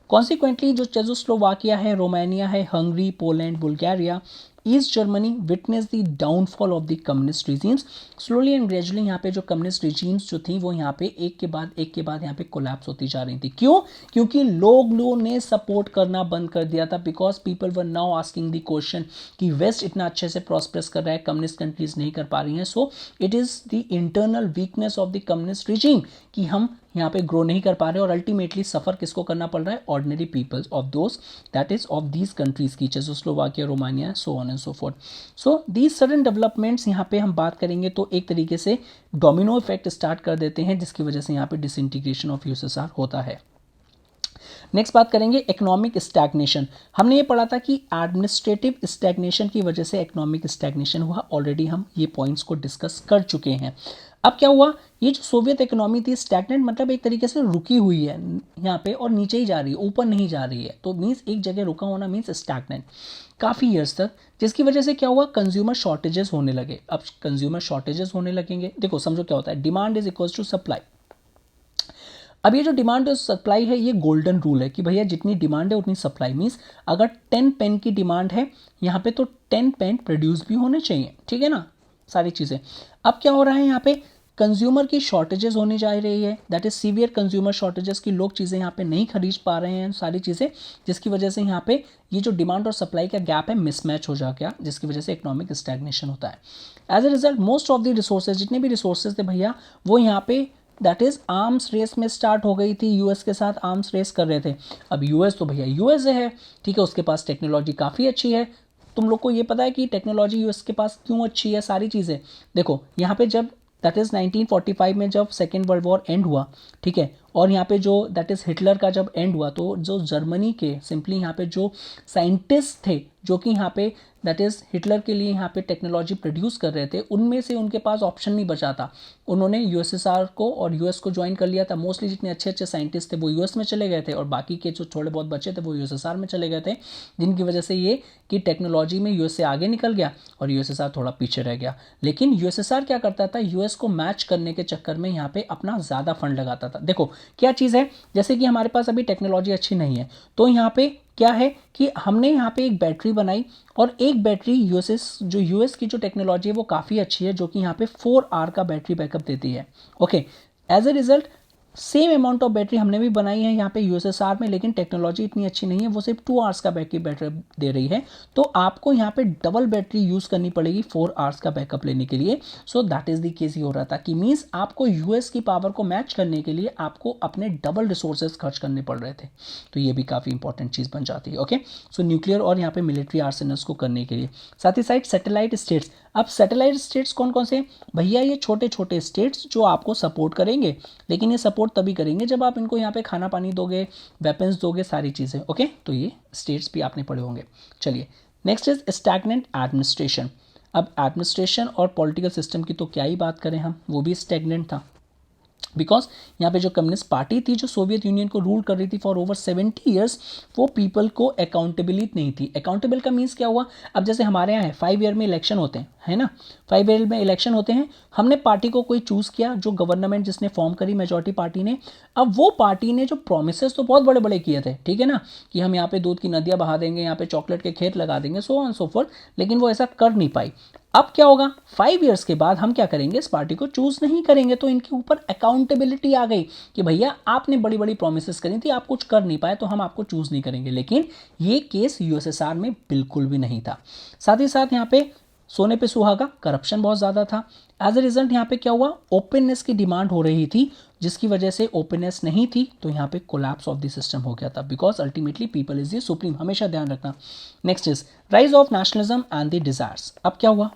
कॉन्सिक्वेंटली जो चेकोस्लोवाकिया है, रोमानिया है, Hungary, Poland, Bulgaria, east Germany witness the downfall of the communist regimes. Slowly and gradually यहाँ पे जो कम्युनिस्ट रिजीम्स जो थी वो यहाँ पे एक के बाद यहाँ पे कोलैप्स होती जा रही थी। क्यों? क्योंकि लोगों ने सपोर्ट करना बंद कर दिया था, because people were now asking the question कि वेस्ट इतना अच्छे से प्रॉस्पेरस कर रहा है, कम्युनिस्ट कंट्रीज नहीं कर पा रही हैं। So it is the internal weakness of the communist regime कि हम यहाँ पे ग्रो नहीं कर पा रहे, और अल्टीमेटली सफ़र किसको करना पड़ रहा है? Ordinary peoples of those, that is of these countries की, Czechoslovakia, Romania, so on and so forth. So these sudden developments यहाँ पे हम बात करेंगे तो एक तरीके से डोमिनो इफेक्ट स्टार्ट कर देते हैं, जिसकी वजह से यहाँ पे डिसइंटीग्रेशन ऑफ यूएसएसआर होता है। नेक्स्ट बात करेंगे इकोनॉमिक स्टैग्नेशन। हमने ये पढ़ा था कि एडमिनिस्ट्रेटिव स्टैग्नेशन की वजह से इकोनॉमिक स्टैग्नेशन हुआ, ऑलरेडी हम ये पॉइंट्स को डिस्कस कर चुके हैं। अब क्या हुआ, ये जो सोवियत इकोनॉमी थी, स्टैग्नेंट मतलब एक तरीके से रुकी हुई है यहाँ पे, और नीचे ही जा रही है, ऊपर नहीं जा रही है, तो मीन्स एक जगह रुका होना मीन्स स्टैग्नेंट काफ़ी ईयर्स तक, जिसकी वजह से क्या हुआ, कंज्यूमर शॉर्टेजेस होने लगे। अब कंज्यूमर शॉर्टेजेस होने लगेंगे, देखो समझो क्या होता है, demand is equals to supply. अब ये जो डिमांड और सप्लाई है ये गोल्डन रूल है कि भैया जितनी डिमांड है उतनी सप्लाई, मीन्स अगर 10 पेन की डिमांड है यहाँ पे तो 10 पेन प्रोड्यूस भी होने चाहिए, ठीक है ना, सारी चीज़ें। अब क्या हो रहा है, यहाँ पे कंज्यूमर की शॉर्टेजेस होने जा रही है, that is severe consumer shortages की, लोग चीज़ें यहाँ पे नहीं खरीद पा रहे हैं सारी चीज़ें, जिसकी वजह से यहाँ पे ये जो डिमांड और सप्लाई का गैप है मिसमैच हो जा गया, जिसकी वजह से इकोनॉमिक स्टैग्नेशन होता है। As a result most of the resources, जितने भी रिसोर्सेज थे भैया वो यहाँ पे दैट इज आर्म्स रेस में स्टार्ट हो गई थी, यूएस के साथ आर्म्स रेस कर रहे थे। अब यूएस तो भैया यूएस है, ठीक है, उसके पास टेक्नोलॉजी काफ़ी अच्छी है। तुम लोग को ये पता है कि टेक्नोलॉजी यूएस के पास क्यों अच्छी है, सारी चीज़ें देखो यहाँ पे जब दैट इज़ 1945 में जब सेकेंड वर्ल्ड वॉर एंड हुआ, ठीक है, और यहाँ पे जो दैट इज़ हिटलर का जब एंड हुआ, तो जो जर्मनी के सिंपली यहाँ पे जो साइंटिस्ट थे जो कि यहाँ पे दैट इज़ हिटलर के लिए यहाँ पे टेक्नोलॉजी प्रोड्यूस कर रहे थे, उनमें से उनके पास ऑप्शन नहीं बचा था, उन्होंने यूएसएसआर को और यूएस को ज्वाइन कर लिया था। मोस्टली जितने अच्छे अच्छे साइंटिस्ट थे वो यूएस में चले गए थे, और बाकी के जो थोड़े बहुत बचे थे वो यूएसएसआर में चले गए थे, जिनकी वजह से ये कि टेक्नोलॉजी में यूएस से आगे निकल गया और यूएसएसआर थोड़ा पीछे रह गया। लेकिन यूएसएसआर क्या करता था, यूएस को मैच करने के चक्कर में यहाँ पे अपना ज़्यादा फंड लगाता था। देखो क्या चीज़ है, जैसे कि हमारे पास अभी टेक्नोलॉजी अच्छी नहीं है, तो यहाँ पे क्या है कि हमने यहाँ पे एक बैटरी बनाई, और एक बैटरी यूएस की जो टेक्नोलॉजी है वो काफ़ी अच्छी है, जो कि यहाँ पे 4 आवर का बैटरी बैकअप देती है। Okay, as a result same amount of battery हमने भी बनाई है यहाँ पे यूएसएसआर में, लेकिन टेक्नोलॉजी इतनी अच्छी नहीं है, वो सिर्फ 2 आवर्स का बैकअप बैटरी दे रही है। तो आपको यहाँ पे डबल बैटरी यूज़ करनी पड़ेगी 4 आवर्स का बैकअप लेने के लिए। So that is the case ही हो रहा था कि मीन्स आपको यूएस की पावर को मैच करने के लिए आपको अपने डबल रिसोर्सेज खर्च करने पड़ रहे थे। तो ये भी काफ़ी इंपॉर्टेंट चीज़ बन जाती है। ओके, सो न्यूक्लियर और यहाँ पे मिलिट्री आर्सेनल्स को करने के लिए। साथ ही साथ सैटेलाइट स्टेट्स। अब सैटेलाइट स्टेट्स कौन कौन से हैं भैया? ये छोटे छोटे स्टेट्स जो आपको सपोर्ट करेंगे, लेकिन ये सपोर्ट तभी करेंगे जब आप इनको यहाँ पे खाना पानी दोगे, वेपन्स दोगे, सारी चीज़ें। ओके, तो ये स्टेट्स भी आपने पढ़े होंगे। चलिए, नेक्स्ट इज स्टैग्नेंट एडमिनिस्ट्रेशन। अब एडमिनिस्ट्रेशन और पॉलिटिकल सिस्टम की तो क्या ही बात करें हम, वो भी स्टैग्नेंट था। बिकॉज यहाँ पे जो कम्युनिस्ट पार्टी थी जो सोवियत यूनियन को रूल कर रही थी फॉर ओवर 70 ईयर्स, वो पीपल को अकाउंटेबिलिटी नहीं थी। अकाउंटेबल का मीन्स क्या हुआ? अब जैसे हमारे यहाँ है 5 ईयर में इलेक्शन होते हैं, है ना, 5 ईयर में इलेक्शन होते हैं, हमने पार्टी को कोई चूज़ किया जो गवर्नमेंट जिसने फॉर्म करी मेजॉरिटी पार्टी ने। अब वो पार्टी ने जो प्रोमिसेस तो बहुत बड़े बड़े किए थे, ठीक है ना, कि हम यहाँ पे दूध की नदियाँ बहा देंगे, यहाँ पे चॉकलेट के खेत लगा देंगे, सो ऑन सो फोर्थ, लेकिन वो ऐसा कर नहीं पाई। अब क्या होगा? 5 ईयर्स के बाद हम क्या करेंगे? इस पार्टी को चूज नहीं करेंगे। तो इनके ऊपर अकाउंटेबिलिटी आ गई कि भैया आपने बड़ी बड़ी प्रोमिसेस करी थी, आप कुछ कर नहीं पाए, तो हम आपको चूज नहीं करेंगे। लेकिन ये केस यूएसएसआर में बिल्कुल भी नहीं था। साथ ही साथ यहाँ पे सोने पे सुहागा, करप्शन बहुत ज़्यादा था। एज ए रिजल्ट यहाँ पे क्या हुआ? ओपननेस की डिमांड हो रही थी, जिसकी वजह से ओपननेस नहीं थी, तो यहाँ पे कोलैप्स ऑफ द सिस्टम हो गया था। Because ultimately people is the supreme, हमेशा ध्यान रखना। Next is rise of nationalism and the desires. अब क्या हुआ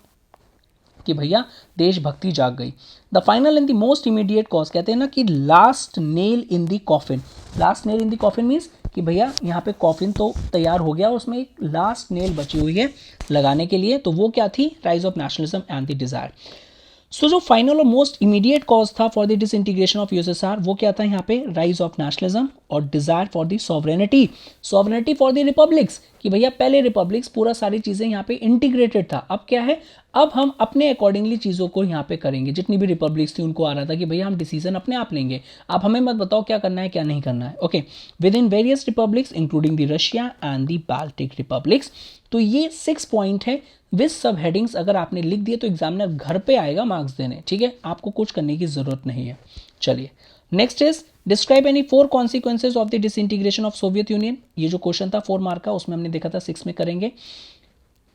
कि भैया देशभक्ति जाग गई। The final and the most immediate cause, कहते हैं ना कि last nail in the coffin. Last nail in the coffin means कि भैया यहाँ पे कॉफिन तो तैयार हो गया, उसमें एक लास्ट नेल बची हुई है लगाने के लिए, तो वो क्या थी? Rise of nationalism and the desire. So जो फाइनल और मोस्ट इमीडिएट कॉज था for the disintegration of USSR, वो क्या था? यहाँ पे राइज ऑफ नेशनलिज्म और desire for the sovereignty, sovereignty for the republics, कि भैया पहले रिपब्लिक्स पूरा सारी चीजें यहाँ पे इंटीग्रेटेड था। अब क्या है? अब हम अपने अकॉर्डिंगली चीजों को यहाँ पे करेंगे। जितनी भी रिपब्लिक्स थी उनको आ रहा था कि भैया हम डिसीजन अपने आप लेंगे, आप हमें मत बताओ क्या करना है क्या नहीं करना है। Okay, with in various republics including the Russia and the Baltic republics. तो ये 6 पॉइंट है विद सब हेडिंग्स। अगर आपने लिख दिए तो एग्जामिनर घर पे आएगा मार्क्स देने, ठीक है, आपको कुछ करने की जरूरत नहीं है। चलिए, next is describe any 4 consequences of the disintegration of Soviet union. ये जो क्वेश्चन था 4 मार्क का, उसमें हमने देखा था 6 में करेंगे।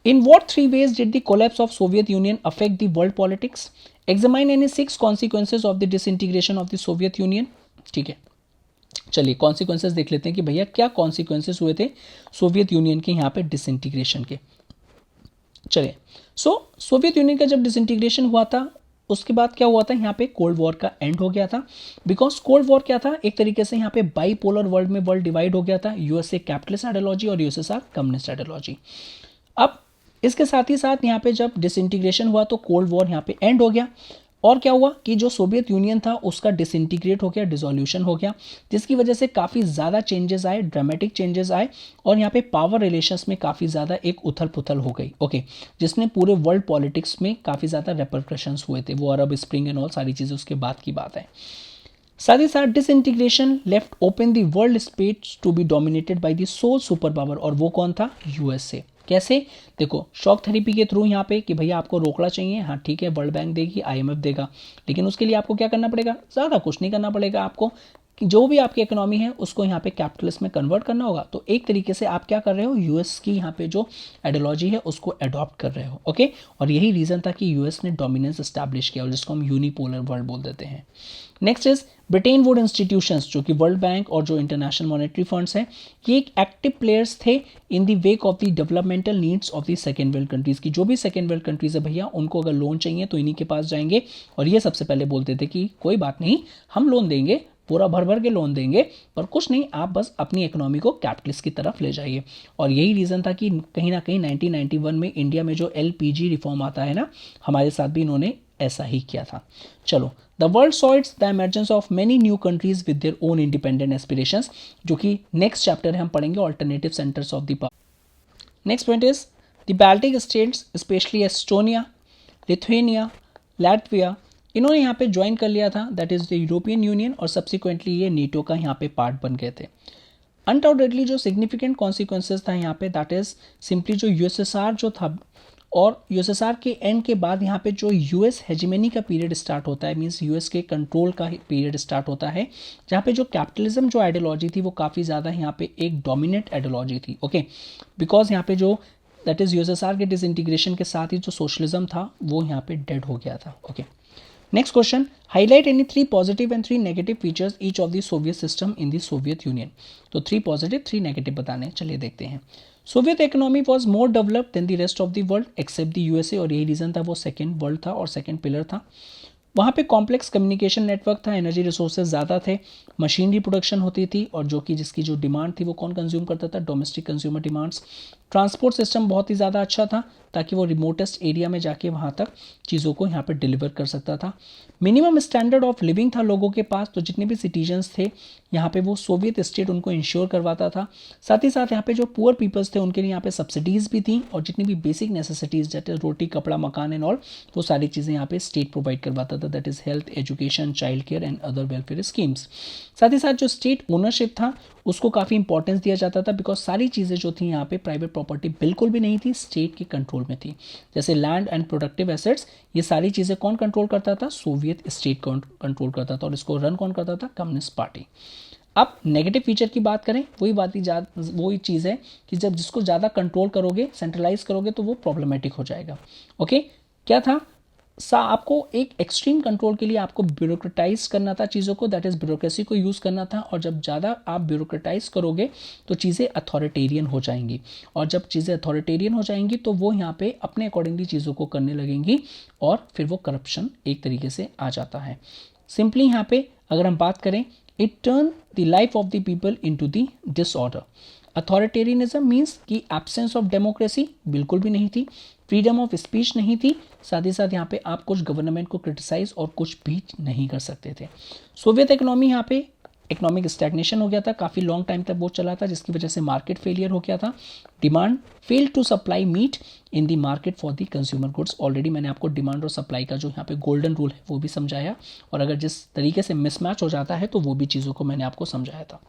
In what 3 ways did the collapse of Soviet Union affect the world politics? Examine any 6 consequences of the disintegration of the Soviet Union. ठीक है, चलिए कॉन्सिक्वेंसेज देख लेते हैं कि भैया क्या कॉन्सिक्वेंसेज हुए थे सोवियत यूनियन के यहाँ पे डिसइंटीग्रेशन के। चलिए, सोवियत यूनियन का जब डिसइंटीग्रेशन हुआ था, उसके बाद क्या हुआ था? यहाँ पे कोल्ड वॉर का एंड हो गया था। बिकॉज कोल्ड वॉर क्या था? एक तरीके से यहाँ पे बाईपोलर वर्ल्ड में वर्ल्ड डिवाइड हो गया था, यूएसए कैपिटलिस्ट आइडियोलॉजी और यूएसएसआर कम्युनिस्ट आइडियोलॉजी। अब इसके साथ ही साथ यहाँ पे जब डिसइंटीग्रेशन हुआ तो कोल्ड वॉर यहाँ पे एंड हो गया, और क्या हुआ कि जो सोवियत यूनियन था उसका डिसइंटीग्रेट हो गया, डिसोल्यूशन हो गया, जिसकी वजह से काफ़ी ज़्यादा चेंजेस आए, ड्रामेटिक चेंजेस आए, और यहाँ पे पावर रिलेशंस में काफ़ी ज़्यादा एक उथल पुथल हो गई। ओके, जिसने पूरे वर्ल्ड पॉलिटिक्स में काफ़ी ज़्यादा रेपरकशंस हुए थे, वो अरब स्प्रिंग एंड ऑल सारी चीज़ें उसके बाद की बात है। साथ ही साथ disintegration left open the world space to be dominated by the sole super power, और वो कौन था? यूएसए। कैसे? देखो, शॉक थेरेपी के थ्रू यहाँ पे कि भैया आपको रोकना चाहिए, हाँ ठीक है, वर्ल्ड बैंक देगी, आईएमएफ देगा, लेकिन उसके लिए आपको क्या करना पड़ेगा? ज़्यादा कुछ नहीं करना पड़ेगा आपको, कि जो भी आपकी इकोनॉमी है उसको यहाँ पे कैपिटलिस्ट में कन्वर्ट करना होगा। तो एक तरीके से आप क्या कर रहे हो? यूएस की यहाँ पे जो आइडियोलॉजी है उसको अडॉप्ट कर रहे हो। ओके, और यही रीज़न था कि यूएस ने डोमिनेंस एस्टैब्लिश किया, और जिसको हम यूनिपोलर वर्ल्ड बोल देते हैं। Next is Britain would institutions, जो कि वर्ल्ड बैंक और जो इंटरनेशनल मॉनेटरी फंड्स हैं, ये एक एक्टिव प्लेयर्स थे in the wake of the developmental needs of the second world countries की। जो भी सेकेंड वर्ल्ड कंट्रीज़ है भैया, उनको अगर लोन चाहिए तो इन्हीं के पास जाएंगे, और ये सबसे पहले बोलते थे कि कोई बात नहीं, हम लोन देंगे, पूरा भर भर के लोन देंगे, पर कुछ नहीं, आप बस अपनी इकोनॉमी को कैपिटलिस्ट की तरफ ले जाइए। और यही रीज़न था कि कहीं ना कहीं 1991 में इंडिया में जो एलपीजी रिफॉर्म आता है ना, हमारे साथ भी इन्होंने ऐसा ही किया था। चलो, the world saw it's the emergence of many new countries with their own independent aspirations, जो कि नेक्स्ट चैप्टर है हम पढ़ेंगे, alternative centres of the power. Next point is the Baltic states, specially Estonia, Lithuania, Latvia, इन्होंने यहाँ पे join कर लिया था, that is the European union, और सब्सिक्वेंटली ये नीटो का यहाँ पे पार्ट बन गए थे। अनडाउटेडली जो सिग्निफिकेंट कॉन्सिक्वेंसेस था यहाँ पे, दैट इज सिंपली जो यूएसएसआर जो था और यूएसएसआर के एंड के बाद यहाँ पे जो यूएस हेजिमनी का पीरियड स्टार्ट होता है, मींस यूएस के कंट्रोल का पीरियड स्टार्ट होता है, जहाँ पे जो कैपिटलिज्म जो आइडियोलॉजी थी वो काफ़ी ज़्यादा यहाँ पे एक डोमिनेट आइडियोलॉजी थी। ओके, बिकॉज यहाँ पे जो दैट इज़ यूएसएसआर के डिसइंटीग्रेशन के साथ ही जो सोशलिज्म था वो यहाँ पे डेड हो गया था। Okay, next question, highlight any 3 positive and 3 negative features each of the Soviet system in the Soviet union. तो 3 पॉजिटिव 3 नेगेटिव बताने हैं, चलिए देखते हैं। Soviet economy was more developed than the rest of the world except the USA, और यही reason था, वो सेकेंड वर्ल्ड था और सेकेंड पिलर था। वहाँ पे कॉम्प्लेक्स कम्युनिकेशन नेटवर्क था, एनर्जी रिसोर्सेज ज़्यादा थे, मशीनरी प्रोडक्शन होती थी, और जो कि जिसकी जो डिमांड थी वो कौन कंज्यूम करता था, domestic consumer demands. Transport system बहुत ही ज़्यादा अच्छा था ताकि वो रिमोटेस्ट एरिया में जाके वहाँ तक चीज़ों को यहाँ पे डिलीवर कर सकता था। मिनिमम स्टैंडर्ड ऑफ लिविंग था लोगों के पास, तो जितने भी सिटीजन्स थे यहाँ पे वो सोवियत स्टेट उनको इंश्योर करवाता था। साथ ही साथ यहाँ पे जो पुअर पीपल्स थे उनके लिए यहाँ पे सब्सिडीज़ भी थी, और जितनी भी बेसिक नेसेसिटीज़ जैसे रोटी, कपड़ा, मकान एंड ऑल, वो सारी चीज़ें यहाँ पे स्टेट प्रोवाइड करवाता था, that is health, education, child care and other welfare schemes. साथ ही साथ जो स्टेट ओनरशिप था उसको काफ़ी इंपॉर्टेंस दिया जाता था, बिकॉज सारी चीज़ें जो थी यहाँ पे प्राइवेट प्रॉपर्टी बिल्कुल भी नहीं थी, स्टेट के कंट्रोल में थी। जैसे लैंड एंड प्रोडक्टिव एसेट्स, ये सारी चीज़ें कौन कंट्रोल करता था, सोवियत स्टेट कंट्रोल करता था, और इसको रन कौन करता था, कम्युनिस्ट पार्टी। अब नेगेटिव फीचर की बात करें, वही चीज़ है कि जब जिसको ज़्यादा कंट्रोल करोगे, सेंट्रलाइज करोगे, तो वो प्रॉब्लमेटिक हो जाएगा। ओके, क्या था, आपको एक एक्सट्रीम कंट्रोल के लिए आपको ब्यूरोक्रेटाइज करना था चीज़ों को, दैट इज़ ब्यूरोक्रेसी को यूज़ करना था, और जब ज़्यादा आप ब्यूरोक्रेटाइज करोगे तो चीज़ें अथॉरिटेरियन हो जाएंगी, और जब चीज़ें अथॉरिटेरियन हो जाएंगी तो वो यहाँ पे अपने अकॉर्डिंगली चीज़ों को करने लगेंगी, और फिर वो करप्शन एक तरीके से आ जाता है। सिंपली यहाँ पे अगर हम बात करें, it turn the life of the people into the disorder. Authoritarianism means कि एब्सेंस ऑफ डेमोक्रेसी बिल्कुल भी नहीं थी, फ्रीडम ऑफ स्पीच नहीं थी, साथ ही साथ यहाँ पे आप कुछ गवर्नमेंट को क्रिटिसाइज और कुछ भी नहीं कर सकते थे। सोवियत इकोनॉमी यहाँ पे इकोनॉमिक स्टैग्नेशन हो गया था, काफ़ी लॉन्ग टाइम तक वो चला था, जिसकी वजह से मार्केट फेलियर हो गया था। Demand fail to supply meet in the market for the consumer goods. Already मैंने आपको डिमांड और सप्लाई का जो यहाँ पे गोल्डन रूल है वो भी समझाया, और अगर जिस तरीके से मिसमैच हो जाता है तो वो भी चीज़ों को मैंने आपको समझाया था।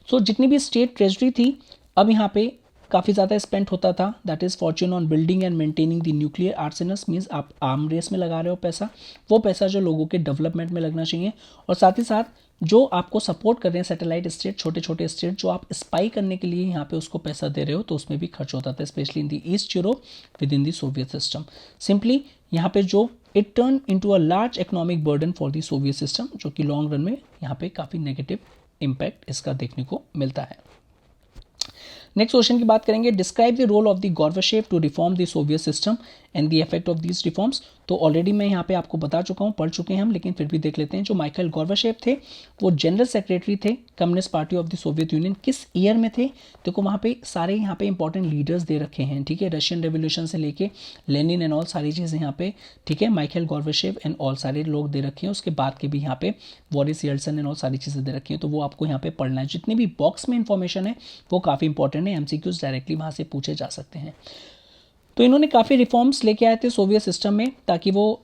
सो जितनी भी स्टेट ट्रेजरी थी, अब यहाँ पे काफ़ी ज़्यादा स्पेंड होता था, that is fortune on building and maintaining the nuclear arsenals, means आप आर्म रेस में लगा रहे हो पैसा, वो पैसा जो लोगों के डेवलपमेंट में लगना चाहिए, और साथ ही साथ जो आपको सपोर्ट कर रहे हैं सैटेलाइट स्टेट, छोटे छोटे स्टेट जो आप स्पाई करने के लिए यहाँ पे उसको पैसा दे रहे हो, तो उसमें भी खर्च होता था, specially in the east Europe with in the Soviet system. Simply यहाँ पे जो it turn into a large economic burden for the Soviet system, जो कि लॉन्ग रन में यहाँ पे काफ़ी नेगेटिव इम्पैक्ट इसका देखने को मिलता है। नेक्स्ट क्वेश्चन की बात करेंगे, describe the role of the Gorbachev to reform the Soviet system and the effect of these reforms. तो ऑलरेडी मैं यहाँ पे आपको बता चुका हूँ, पढ़ चुके हैं हम, लेकिन फिर भी देख लेते हैं। जो माइकल गॉर्बाचेव थे वो जनरल सेक्रेटरी थे communist party of the Soviet union. किस ईयर में थे, देखो वहाँ पे सारे यहाँ पे इंपॉर्टेंट लीडर्स दे रखे हैं, ठीक है, रशियन रेवोल्यूशन से लेके लेनिन एंड ऑल सारी चीज़ें यहाँ पे, ठीक है, माइकल गॉर्बाचेव एंड ऑल सारे लोग दे रखे हैं। उसके बाद के भी यहाँ पे बोरिस येल्टसिन एंड ऑल सारी चीज़ें दे रखी हैं, तो वो आपको यहाँ पे पढ़ना है। जितने भी बॉक्स में इंफॉर्मेशन है वो काफ़ी इंपॉर्टेंट है, एमसीक्यूज डायरेक्टली वहाँ से पूछे जा सकते हैं। तो इन्होंने काफ़ी रिफॉर्म्स लेके आए थे सोवियत सिस्टम में, ताकि वो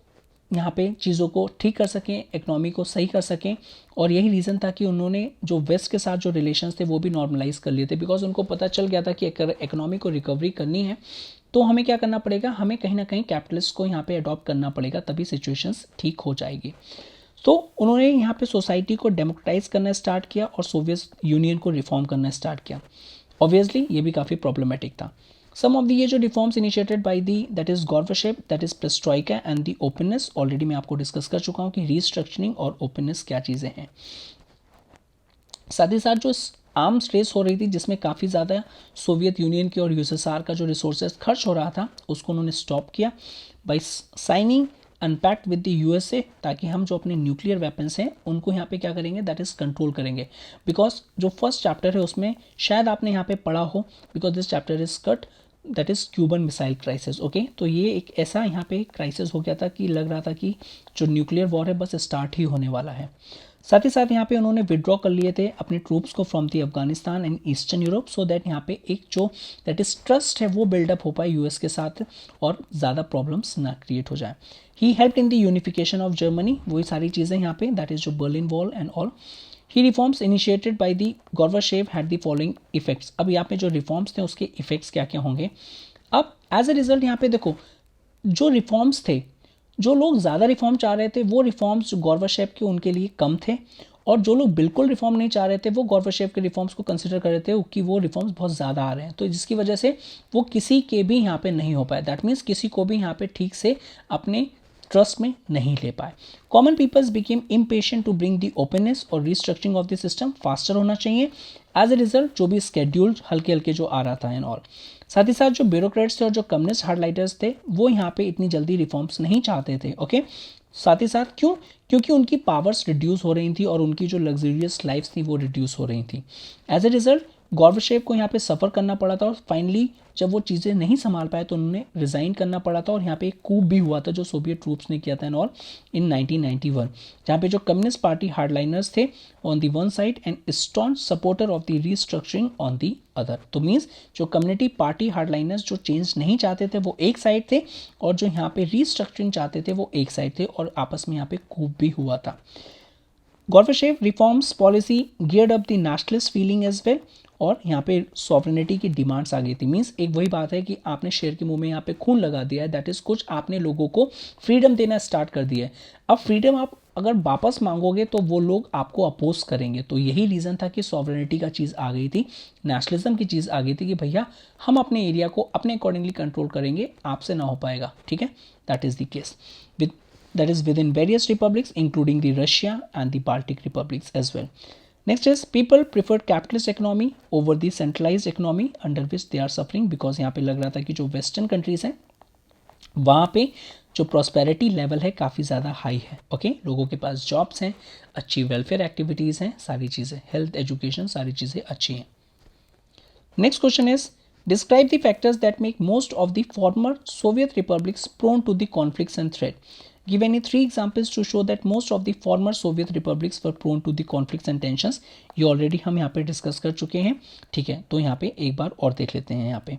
यहाँ पे चीज़ों को ठीक कर सकें, इकोनॉमी को सही कर सकें, और यही रीज़न था कि उन्होंने जो वेस्ट के साथ जो रिलेशंस थे वो भी नॉर्मलाइज कर लिए थे, बिकॉज उनको पता चल गया था कि अगर इकोनॉमी को रिकवरी करनी है तो हमें क्या करना पड़ेगा, हमें कहीं ना कहीं कैपिटलिस्ट को यहाँ पे अडॉप्ट करना पड़ेगा, तभी सिचुएशंस ठीक हो जाएगी। तो उन्होंने यहाँ पे सोसाइटी को डेमोक्रेटाइज करना स्टार्ट किया और सोवियत यूनियन को रिफॉर्म करना स्टार्ट किया। ऑब्वियसली ये भी काफ़ी प्रॉब्लमेटिक था। सम ऑफ दी ये जो reforms initiated by the that is Gorbachev, that is perestroika and the openness, already मैं आपको डिस्कस कर चुका हूँ कि रीस्ट्रक्चरिंग और ओपननेस क्या चीज़ें हैं। साथ ही साथ जो आर्म्स रेस हो रही थी, जिसमें काफ़ी ज़्यादा सोवियत यूनियन की और यूएसएसआर का जो रिसोर्सेज खर्च हो रहा था, उसको उन्होंने स्टॉप किया by signing a pact with the USA, ताकि हम जो अपने न्यूक्लियर वेपन्स हैं उनको यहाँ पे क्या करेंगे, दैट इज़ कंट्रोल करेंगे। बिकॉज जो फर्स्ट चैप्टर है उसमें शायद आपने यहाँ पे पढ़ा हो, because this chapter is cut, that is Cuban missile crisis. Okay, तो ये एक ऐसा यहाँ पे क्राइसिस हो गया था कि लग रहा था कि जो न्यूक्लियर वॉर है बस स्टार्ट ही होने वाला है। साथ ही साथ यहाँ पे उन्होंने विड्रॉ कर लिए थे अपने ट्रूप्स को from the Afghanistan and eastern Europe, so that यहाँ पे एक जो दैट इज ट्रस्ट है वो बिल्डअप हो पाए यूएस के साथ और ज़्यादा प्रॉब्लम्स ना क्रिएट हो जाए। He help in the unification of Germany, वही सारी चीज़ें यहाँ पे, दैट इज जो Berlin wall and all. He reforms initiated by the Gorbachev had the following effects. अब यहाँ पे जो रिफॉर्म्स थे उसके इफेक्ट्स क्या क्या होंगे, अब एज ए रिजल्ट यहाँ पे देखो, जो रिफॉर्म्स थे, जो लोग ज़्यादा रिफॉर्म चाह रहे थे वो रिफॉर्म्स जो गॉर्बेचेव के उनके लिए कम थे, और जो लोग बिल्कुल रिफॉर्म नहीं चाह रहे थे वो गॉर्बेचेव के रिफॉर्म्स को कंसिडर कर रहे थे कि वो रिफॉर्म्स बहुत ज़्यादा आ रहे हैं, तो जिसकी वजह से वो किसी के भी यहाँ पे नहीं हो पाए। दैट मीन्स किसी को भी यहाँ पे ठीक से अपने ट्रस्ट में नहीं ले पाए। Common peoples became impatient to bring the openness और restructuring of the system faster होना चाहिए। एज ए रिजल्ट जो भी स्केड्यूल हल्के हल्के जो आ रहा था एंड ऑल, साथ ही साथ जो ब्यूरोक्रेट्स थे और जो कम्युनिस्ट हार्डलाइटर्स थे वो यहाँ पे इतनी जल्दी रिफॉर्म्स नहीं चाहते थे। ओके, साथ ही साथ क्यों? क्योंकि उनकी पावर्स रिड्यूस हो रही थी और उनकी जो लग्जरियस लाइफ थी वो रिड्यूस हो रही थी। एज ए रिजल्ट गॉर्बेचेव को यहाँ पे सफ़र करना पड़ा था, और फाइनली जब वो चीज़ें नहीं संभाल पाए तो उन्होंने रिज़ाइन करना पड़ा था, और यहाँ पे एक कूप भी हुआ था जो सोवियत ट्रूप्स ने किया था एंड ऑल इन 1991, जहाँ पे जो कम्युनिस्ट पार्टी हार्डलाइनर्स थे on the one side and staunch supporter of the restructuring on the other. तो मीन्स जो कम्युनिटी पार्टी हार्डलाइनर्स जो चेंज नहीं चाहते थे वो एक साइड थे, और जो यहाँ पे रीस्ट्रक्चरिंग चाहते थे वो एक साइड थे, और आपस में यहाँ पे कूप भी हुआ था। Gorbachev reforms policy geared up the nationalist feeling as well, और यहाँ पे सॉवरेनिटी की डिमांड्स आ गई थी। मीन्स एक वही बात है कि आपने शेर के मुंह में यहाँ पे खून लगा दिया है, दैट इज़ कुछ आपने लोगों को फ्रीडम देना स्टार्ट कर दिया है। अब फ्रीडम आप अगर वापस मांगोगे तो वो लोग आपको अपोज करेंगे, तो यही रीज़न था कि सॉवरेनिटी का चीज़ आ गई थी, नेशनलिज्म की चीज़ आ गई थी कि भैया हम अपने एरिया को अपने अकॉर्डिंगली कंट्रोल करेंगे, आपसे ना हो पाएगा। ठीक है, that is the case with that is within various republics including the Russia and the Baltic republics as well. Next is people preferred capitalist economy over the centralized economy under which they are suffering, because यहाँ पे लग रहा था कि जो western countries हैं वहाँ पे जो प्रॉस्पेरिटी लेवल है काफ़ी ज़्यादा हाई है। ओके, लोगों के पास जॉब्स हैं, अच्छी वेलफेयर एक्टिविटीज़ हैं, सारी चीज़ें, हेल्थ, एजुकेशन, सारी चीज़ें अच्छी हैं। Next question is describe the factors that make most of the former Soviet republics prone to the conflicts and threat. Give any 3 examples to show that most of the former Soviet republics were prone to the conflicts and tensions. ये already हम यहाँ पे discuss कर चुके हैं। ठीक है, तो यहाँ पे एक बार और देख लेते हैं। यहाँ पे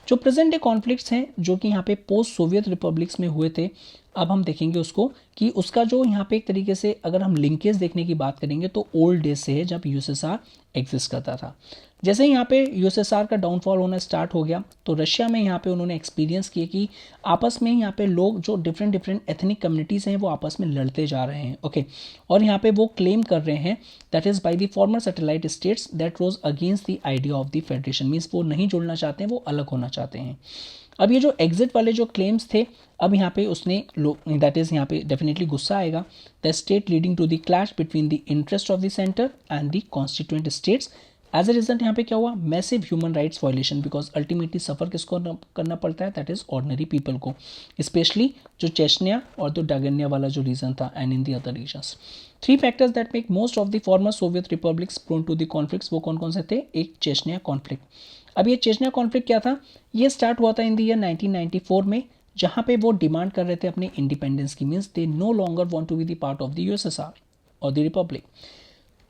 जो प्रेजेंट डे कॉन्फ्लिक्ट्स हैं जो कि यहाँ पे पोस्ट सोवियत रिपब्लिक्स में हुए थे, अब हम देखेंगे उसको कि उसका जो यहाँ पे एक तरीके से अगर हम लिंकेज देखने की बात करेंगे तो ओल्ड डेज से है जब यूएसएसआर एग्जिस्ट करता था। जैसे यहाँ पे यूएसएसआर का डाउनफॉल होना स्टार्ट हो गया तो रशिया में यहाँ पे उन्होंने एक्सपीरियंस किया कि आपस में यहाँ पे लोग जो डिफरेंट डिफरेंट एथनिक कम्युनिटीज़ हैं वो आपस में लड़ते जा रहे हैं। ओके, और यहाँ पे वो क्लेम कर रहे हैं that is by the former satellite states that rose against the idea of the federation, means वो नहीं जुड़ना चाहते हैं, वो अलग होना चाहते हैं। अब ये जो एग्जिट वाले जो क्लेम्स थे, अब यहाँ पे उसने दैट इज़ यहाँ पे डेफिनेटली गुस्सा आएगा। The state leading to the clash between the interest of the centre and the constituent states. As a result यहाँ पे क्या हुआ? Massive human rights violation, because ultimately suffer किसको करना पड़ता है? दैट इज़ ऑर्डिनरी पीपल को, स्पेशली जो चेचनिया और जो डागनिया वाला जो रीजन था and in the other regions. 3 factors that make most of the former Soviet republics prone to the conflicts, वो कौन कौन से थे? एक चेचनिया कॉन्फ्लिक्ट। अब ये चेचनिया कॉन्फ्लिक्ट क्या था? ये स्टार्ट हुआ था इन द ईयर 1994 में, जहाँ पे वो डिमांड कर रहे थे अपने इंडिपेंडेंस की, means they no longer want to be the part of the USSR और the republic.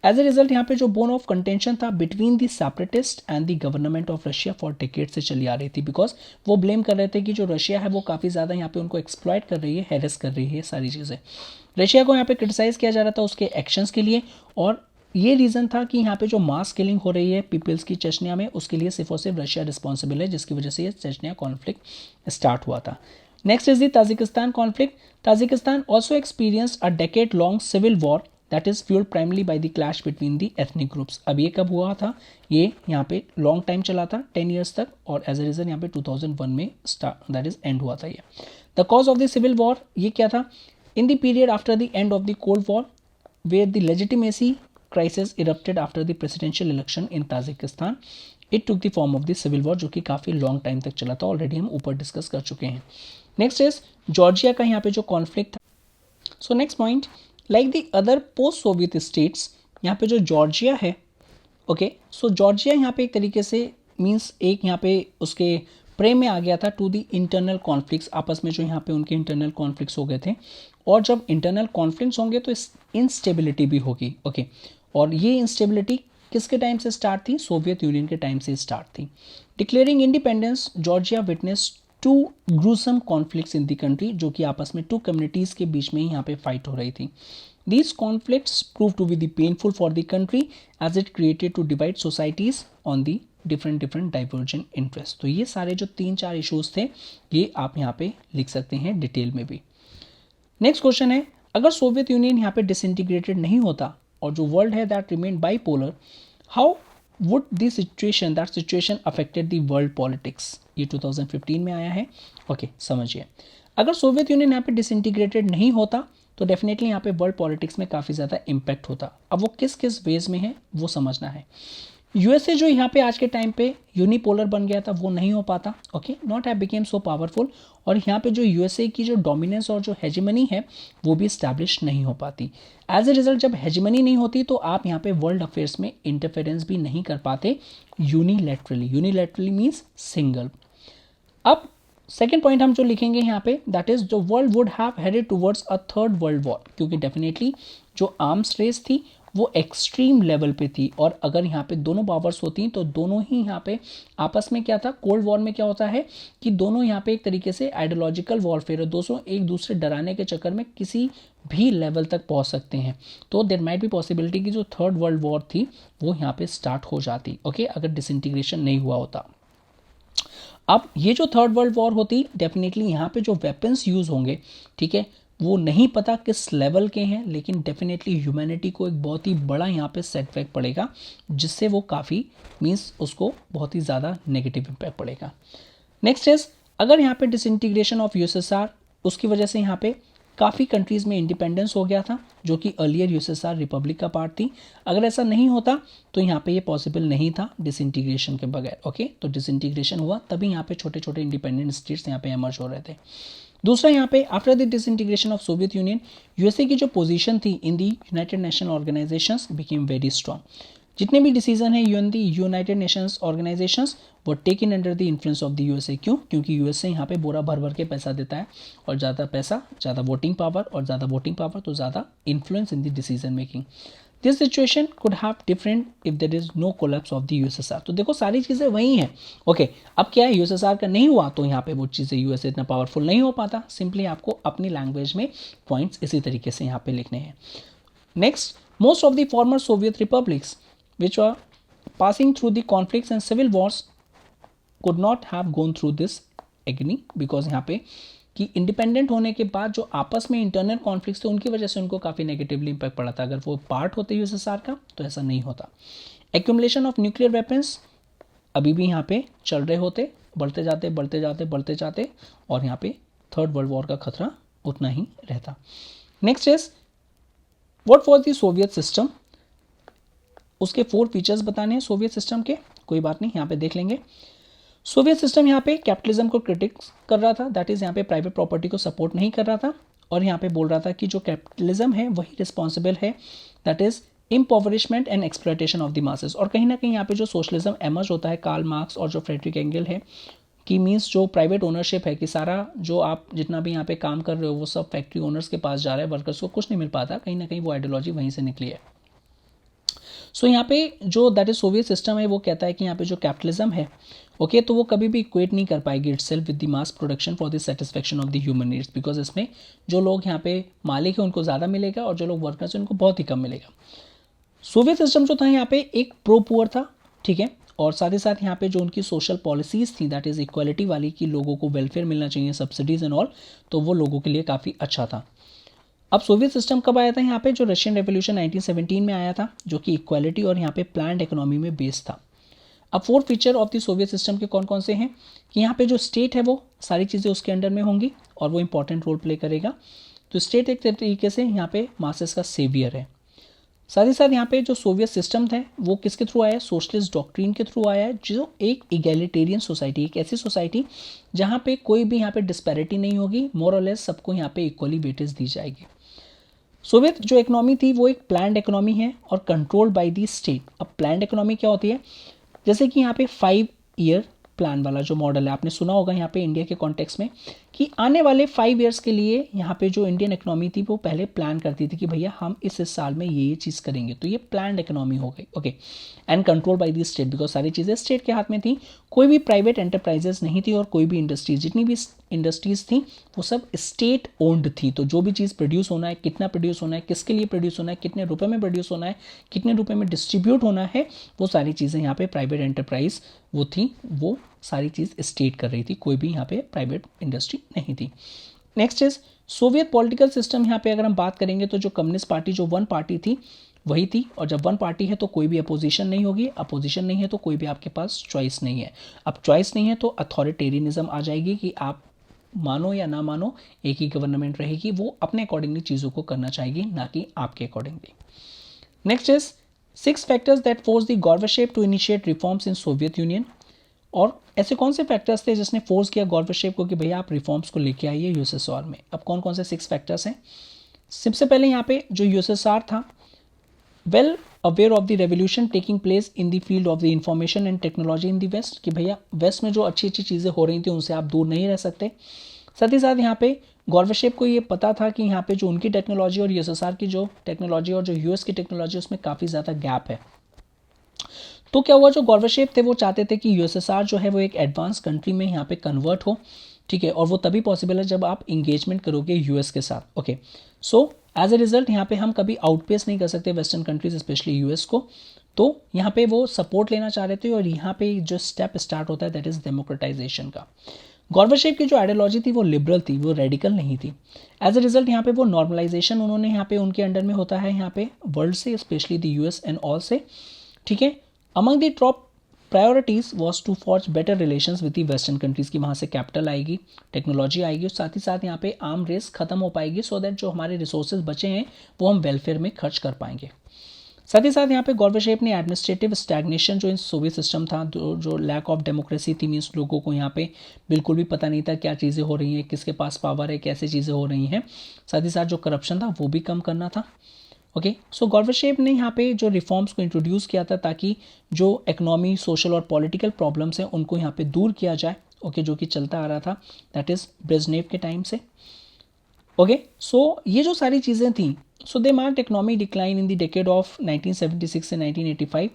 As a result यहाँ पे जो बोन ऑफ कंटेंशन था between the separatist and the government of Russia for decade से चली आ रही थी, बिकॉज वो ब्लेम कर रहे थे कि जो रशिया है वो काफ़ी ज़्यादा यहाँ पे उनको एक्सप्लॉइट कर रही है, हैरेस कर रही है, सारी चीज़ें। रशिया को यहाँ पे क्रिटिसाइज़ किया जा रहा था उसके एक्शंस के लिए, और ये रीज़न था कि यहाँ पे जो मास किलिंग हो रही है पीपल्स की चेचनिया में, उसके लिए सिर्फ और सिर्फ रशिया रिस्पॉन्सिबल है, जिसकी वजह से ये चेचनिया कॉन्फ्लिक्ट स्टार्ट हुआ था। Next is the Tajikistan conflict. Tajikistan also experienced a decade long civil war that is fuelled primarily by the clash between the ethnic groups. अब ये कब हुआ था? ये यहाँ पे लॉन्ग टाइम चला था, 10 ईयर्स तक, और एज ए रीजन यहाँ पे 2001 में स्टार्ट दैट इज एंड हुआ था ये। The cause of the civil war ये क्या था? In the period after the end of the cold war where the legitimacy crisis erupted after the presidential election in Tajikistan, it took the form of the civil war, जो कि काफ़ी long time तक चला था, already हम ऊपर discuss कर चुके हैं। नेक्स्ट इज जॉर्जिया का यहाँ पे जो कॉन्फ्लिक्ट था। सो next point, like the other post Soviet states, यहाँ पे जो जॉर्जिया है, ओके, सो जॉर्जिया यहाँ पे एक तरीके से मीन्स एक यहाँ पे उसके प्रे में आ गया था टू द इंटरनल कॉन्फ्लिक्ट्स, आपस में जो यहाँ पे उनके इंटरनल कॉन्फ्लिक्ट्स हो गए थे, और जब इंटरनल कॉन्फ्लिक्ट्स होंगे तो इंस्टेबिलिटी भी होगी। ओके, और ये इंस्टेबिलिटी किसके टाइम से स्टार्ट थी? सोवियत यूनियन के टाइम से स्टार्ट थी। Declaring independence, Georgia witness 2 gruesome conflicts in the country, जो कि आपस में 2 कम्युनिटीज़ के बीच में ही यहाँ पे फाइट हो रही थी। These conflicts proved to be the painful for the country as it created to divide societies on the different different divergent interest. तो ये सारे जो 3-4 इश्यूज थे ये आप यहाँ पे लिख सकते हैं डिटेल में भी। नेक्स्ट क्वेश्चन है, अगर सोवियत यूनियन यहाँ पे डिसइंटीग्रेटेड नहीं होता और जो वर्ल्ड है that remain bipolar, how would this situation that situation affected the world politics. ये 2015 में आया है। ओके समझिए, अगर सोवियत यूनियन यहाँ पे डिसइंटीग्रेटेड नहीं होता तो डेफिनेटली यहाँ पे वर्ल्ड पॉलिटिक्स में काफ़ी ज़्यादा इम्पैक्ट होता। अब वो किस किस वेज में है वो समझना है। यूएसए जो यहाँ पे आज के टाइम पे यूनिपोलर बन गया था वो नहीं हो पाता। Okay, not have became so powerful, और यहाँ पे जो यूएसए की जो डोमिनेंस और जो हेजेमनी है वो भी स्टैब्लिश नहीं हो पाती। एज ए रिजल्ट जब हेजेमनी नहीं होती तो आप यहाँ पे वर्ल्ड अफेयर्स में इंटरफेरेंस भी नहीं कर पाते यूनिलैटरली। Unilaterally means single. अब सेकेंड पॉइंट हम जो लिखेंगे यहाँ पे दैट इज जो world would have headed towards a third world war, क्योंकि डेफिनेटली जो आर्म्स रेस थी वो एक्सट्रीम लेवल पे थी, और अगर यहाँ पे दोनों पावर्स होती तो दोनों ही यहाँ पे आपस में क्या था, कोल्ड वॉर में क्या होता है कि दोनों यहाँ पे एक तरीके से आइडियोलॉजिकल वॉरफेयर है, दोस्तों एक दूसरे डराने के चक्कर में किसी भी लेवल तक पहुँच सकते हैं। तो देयर माइट बी पॉसिबिलिटी कि जो थर्ड वर्ल्ड वॉर थी वो यहाँ पे स्टार्ट हो जाती। ओके, अगर डिसइंटीग्रेशन नहीं हुआ होता। अब ये जो थर्ड वर्ल्ड वॉर होती डेफिनेटली यहाँ पे जो वेपन्स यूज़ होंगे, ठीक है, वो नहीं पता किस लेवल के हैं, लेकिन डेफिनेटली ह्यूमैनिटी को एक बहुत ही बड़ा यहाँ पे सेटबैक पड़ेगा, जिससे वो काफ़ी मीन्स उसको बहुत ही ज़्यादा नेगेटिव इम्पैक्ट पड़ेगा। नेक्स्ट इज, अगर यहाँ पे डिसइंटीग्रेशन ऑफ यूएसएसआर, उसकी वजह से यहाँ पे काफ़ी कंट्रीज़ में इंडिपेंडेंस हो गया था जो कि अर्लियर यूएसएसआर रिपब्लिक का पार्ट थी। अगर ऐसा नहीं होता तो यहाँ पे ये पॉसिबल नहीं था डिसइंटीग्रेशन के बगैर। ओके, तो डिसइंटीग्रेशन हुआ तभी यहाँ पे छोटे छोटे इंडिपेंडेंट स्टेट्स यहाँ पे एमर्ज हो रहे थे। दूसरा यहाँ पे after the disintegration of Soviet Union, USA की जो पोजीशन थी in the United Nation organisations became very strong. जितने भी डिसीजन है UN the United Nations organisations वो taken under the influence of the USA. क्यों? क्योंकि यूएसए यहाँ पे बोरा भर भर के पैसा देता है, और ज़्यादा पैसा ज़्यादा वोटिंग पावर, और ज़्यादा वोटिंग पावर तो ज़्यादा influence in the decision making. This situation could have different if there is no collapse of the USSR. तो देखो सारी चीज़ें वही हैं। ओके, अब क्या है, यूएसएसआर का नहीं हुआ तो यहाँ पे वो चीज़ें यूएसए इतना पावरफुल नहीं हो पाता। सिंपली आपको अपनी लैंग्वेज में पॉइंट्स इसी तरीके से यहाँ पे लिखने हैं। Next, most of the former Soviet republics which are passing through the conflicts and civil wars could not have gone through this agony, because यहाँ पे कि इंडिपेंडेंट होने के बाद जो आपस में इंटरनल कॉन्फ्लिक्ट्स थे उनकी वजह से उनको काफ़ी नेगेटिवली इंपैक्ट पड़ा था। अगर वो पार्ट होते यूएसएसआर का तो ऐसा नहीं होता। एक्यूमुलेशन ऑफ न्यूक्लियर वेपन्स अभी भी यहाँ पे चल रहे होते, बढ़ते जाते, और यहाँ पे थर्ड वर्ल्ड वॉर का खतरा उतना ही रहता। Next is what was the Soviet system. उसके 4 फीचर्स बताने हैं सोवियत सिस्टम के, कोई बात नहीं यहाँ पे देख लेंगे। सोवियत सिस्टम यहाँ पे कैपिटलिज्म को क्रिटिक्स कर रहा था, दैट इज़ यहाँ पे प्राइवेट प्रॉपर्टी को सपोर्ट नहीं कर रहा था, और यहाँ पे बोल रहा था कि जो कैपिटलिज्म है वही रिस्पॉन्सिबल है, that is impoverishment and exploitation of the masses. और कहीं ना कहीं यहाँ पे जो सोशलिज्म एमर्ज होता है कार्ल मार्क्स और जो फ्रेडरिक एंगल है कि मीन्स जो प्राइवेट ओनरशिप है कि सारा जो आप जितना भी यहाँ पे काम कर रहे हो वो सब फैक्ट्री ओनर्स के पास जा रहा है, वर्कर्स को कुछ नहीं मिल पाता। कहीं ना कहीं वो आइडियोलॉजी वहीं से निकली है। सो यहाँ पे जो दैट इज सोवियत सिस्टम है वो कहता है कि यहाँ पे जो कैपिटलिज्म है, ओके, तो वो कभी भी इक्वेट नहीं कर पाएगी itself with the mass production for the satisfaction of the human needs, because इसमें जो लोग यहाँ पे मालिक है उनको ज़्यादा मिलेगा और जो लोग वर्कर्स हैं उनको बहुत ही कम मिलेगा। सोवियत सिस्टम जो था यहाँ पे एक प्रो पुअर था, ठीक है, और साथ ही साथ यहाँ पे जो उनकी सोशल पॉलिसीज़ थी दैट इज़ इक्वालिटी वाली कि लोगों को वेलफेयर मिलना चाहिए, सब्सिडीज़ एंड ऑल, तो वो लोगों के लिए काफ़ी अच्छा था। अब सोवियत सिस्टम कब आया था यहाँ पे, जो रशियन रेवोल्यूशन 1917 में आया था, जो कि इक्वालिटी और यहाँ पे प्लान्ड इकोनॉमी में बेस्ड था। अब 4 feature of the Soviet system के कौन कौन से हैं कि यहाँ पे जो स्टेट है वो सारी चीज़ें उसके अंडर में होंगी और वो इंपॉर्टेंट रोल प्ले करेगा। तो स्टेट एक तरीके से यहाँ पे मासेस का सेवियर है। साथ ही साथ यहाँ पे जो सोवियत सिस्टम था वो किसके थ्रू आया है, सोशलिस्ट डॉक्ट्रिन के थ्रू आया है, जो एक इगैलिटेरियन सोसाइटी, एक ऐसी सोसाइटी जहाँ पे कोई भी यहाँ पे डिस्पैरिटी नहीं होगी, मोर और लेस सबको यहाँ पे इक्वली वेटेज दी जाएगी। सोवियत जो इकोनॉमी थी वो एक प्लान्ड इकोनॉमी है और कंट्रोल्ड बाय द स्टेट। अब प्लान्ड इकोनॉमी क्या होती है, जैसे कि यहाँ पे 5 ईयर प्लान वाला जो मॉडल है आपने सुना होगा यहाँ पे इंडिया के कॉन्टेक्स्ट में कि आने वाले 5 ईयर्स के लिए यहाँ पे जो इंडियन इकोनॉमी थी वो पहले प्लान करती थी कि भैया हम इस साल में ये चीज़ करेंगे, तो ये प्लान्ड इकोनॉमी हो गई। Okay, and control by the state, because सारी चीज़ें स्टेट के हाथ में थी, कोई भी प्राइवेट एंटरप्राइजेस नहीं थी और कोई भी इंडस्ट्रीज, जितनी भी इंडस्ट्रीज थी वो सब स्टेट ओन्ड थी। तो जो भी चीज़ प्रोड्यूस होना है, कितना प्रोड्यूस होना है, किसके लिए प्रोड्यूस होना है, कितने रुपए में प्रोड्यूस होना है, कितने रुपए में डिस्ट्रीब्यूट होना है, वो सारी चीज़ें यहाँ पे प्राइवेट एंटरप्राइज वो थी, वो सारी चीज़ स्टेट कर रही थी, कोई भी यहाँ पे प्राइवेट इंडस्ट्री नहीं थी। Next is Soviet political system. यहाँ पे अगर हम बात करेंगे तो जो कम्युनिस्ट पार्टी जो वन पार्टी थी वही थी, और जब वन पार्टी है तो कोई भी अपोजिशन नहीं होगी, अपोजिशन नहीं है तो कोई भी आपके पास चॉइस नहीं है। अब चॉइस नहीं है तो अथॉरिटेरियनिज्म आ जाएगी कि आप मानो या ना मानो एक ही गवर्नमेंट रहेगी, वो अपने अकॉर्डिंगली चीज़ों को करना चाहेगी, ना कि आपके accordingly. Next is 6 factors that force the Gorbachev to initiate reforms in Soviet Union. और ऐसे कौन से फैक्टर्स थे जिसने फोर्स किया गॉर्बेचेव को कि भैया आप रिफॉर्म्स को लेके आइए यूएसएसआर में। अब कौन कौन से 6 फैक्टर्स हैं? सबसे पहले यहाँ पे जो यूएसएसआर था, well aware of the revolution taking place in the field of the information and technology in the west, कि भैया वेस्ट में जो अच्छी अच्छी चीज़ें हो रही थी उनसे आप दूर नहीं रह सकते। साथ ही साथ यहाँ पे गॉर्बेचेव को ये पता था कि यहाँ पे जो उनकी टेक्नोलॉजी और यूएसएसआर की जो टेक्नोलॉजी और जो यूएस की टेक्नोलॉजी उसमें काफ़ी ज़्यादा गैप है। तो क्या हुआ, जो गॉर्बेचेव थे वो चाहते थे कि यूएसएसआर जो है वो एक एडवांस कंट्री में यहाँ पे कन्वर्ट हो, ठीक है, और वो तभी पॉसिबल है जब आप इंगेजमेंट करोगे यूएस के साथ। Okay, so as a result यहाँ पे हम कभी आउटपेस नहीं कर सकते वेस्टर्न कंट्रीज स्पेशली यूएस को, तो यहाँ पे वो सपोर्ट लेना चाह रहे थे, और यहाँ पे जो स्टेप स्टार्ट होता है दैट इज डेमोक्रेटाइजेशन का। गॉर्बेचेव की जो आइडियोलॉजी थी वो लिबरल थी, वो रेडिकल नहीं थी। एज ए रिजल्ट यहाँ पे वो नॉर्मलाइजेशन उन्होंने यहाँ पे उनके अंडर में होता है यहाँ पे वर्ल्ड से, specially the US and all से, ठीक है। Among the top priorities was to forge better relations with the western countries की, वहाँ से कैपिटल आएगी, टेक्नोलॉजी आएगी, और साथ ही साथ यहाँ पे आर्म रेस खत्म हो पाएगी, सो दैट जो हमारे रिसोर्सेज बचे हैं वो हम वेलफेयर में खर्च कर पाएंगे। साथ ही साथ यहाँ पे गॉर्बेचेव ने एडमिनिस्ट्रेटिव स्टैग्नेशन जो इन सोवियत सिस्टम था, जो लैक ऑफ डेमोक्रेसी थी, मीन्स लोगों को यहाँ पे बिल्कुल भी पता नहीं था क्या चीज़ें हो रही हैं, किसके पास पावर है, कैसे चीज़ें हो रही हैं, साथ ही साथ जो करप्शन था वो भी कम करना था। ओके, सो गॉर्बेचेव ने यहाँ पे जो रिफॉर्म्स को इंट्रोड्यूस किया था ताकि जो इकोनॉमी, सोशल और पॉलिटिकल प्रॉब्लम्स हैं उनको यहाँ पे दूर किया जाए, ओके, जो कि चलता आ रहा था दैट इज़ ब्रेजनेव के टाइम से। ओके, सो ये जो सारी चीज़ें थी, so they marked economy decline in the decade of 1976 से 1985।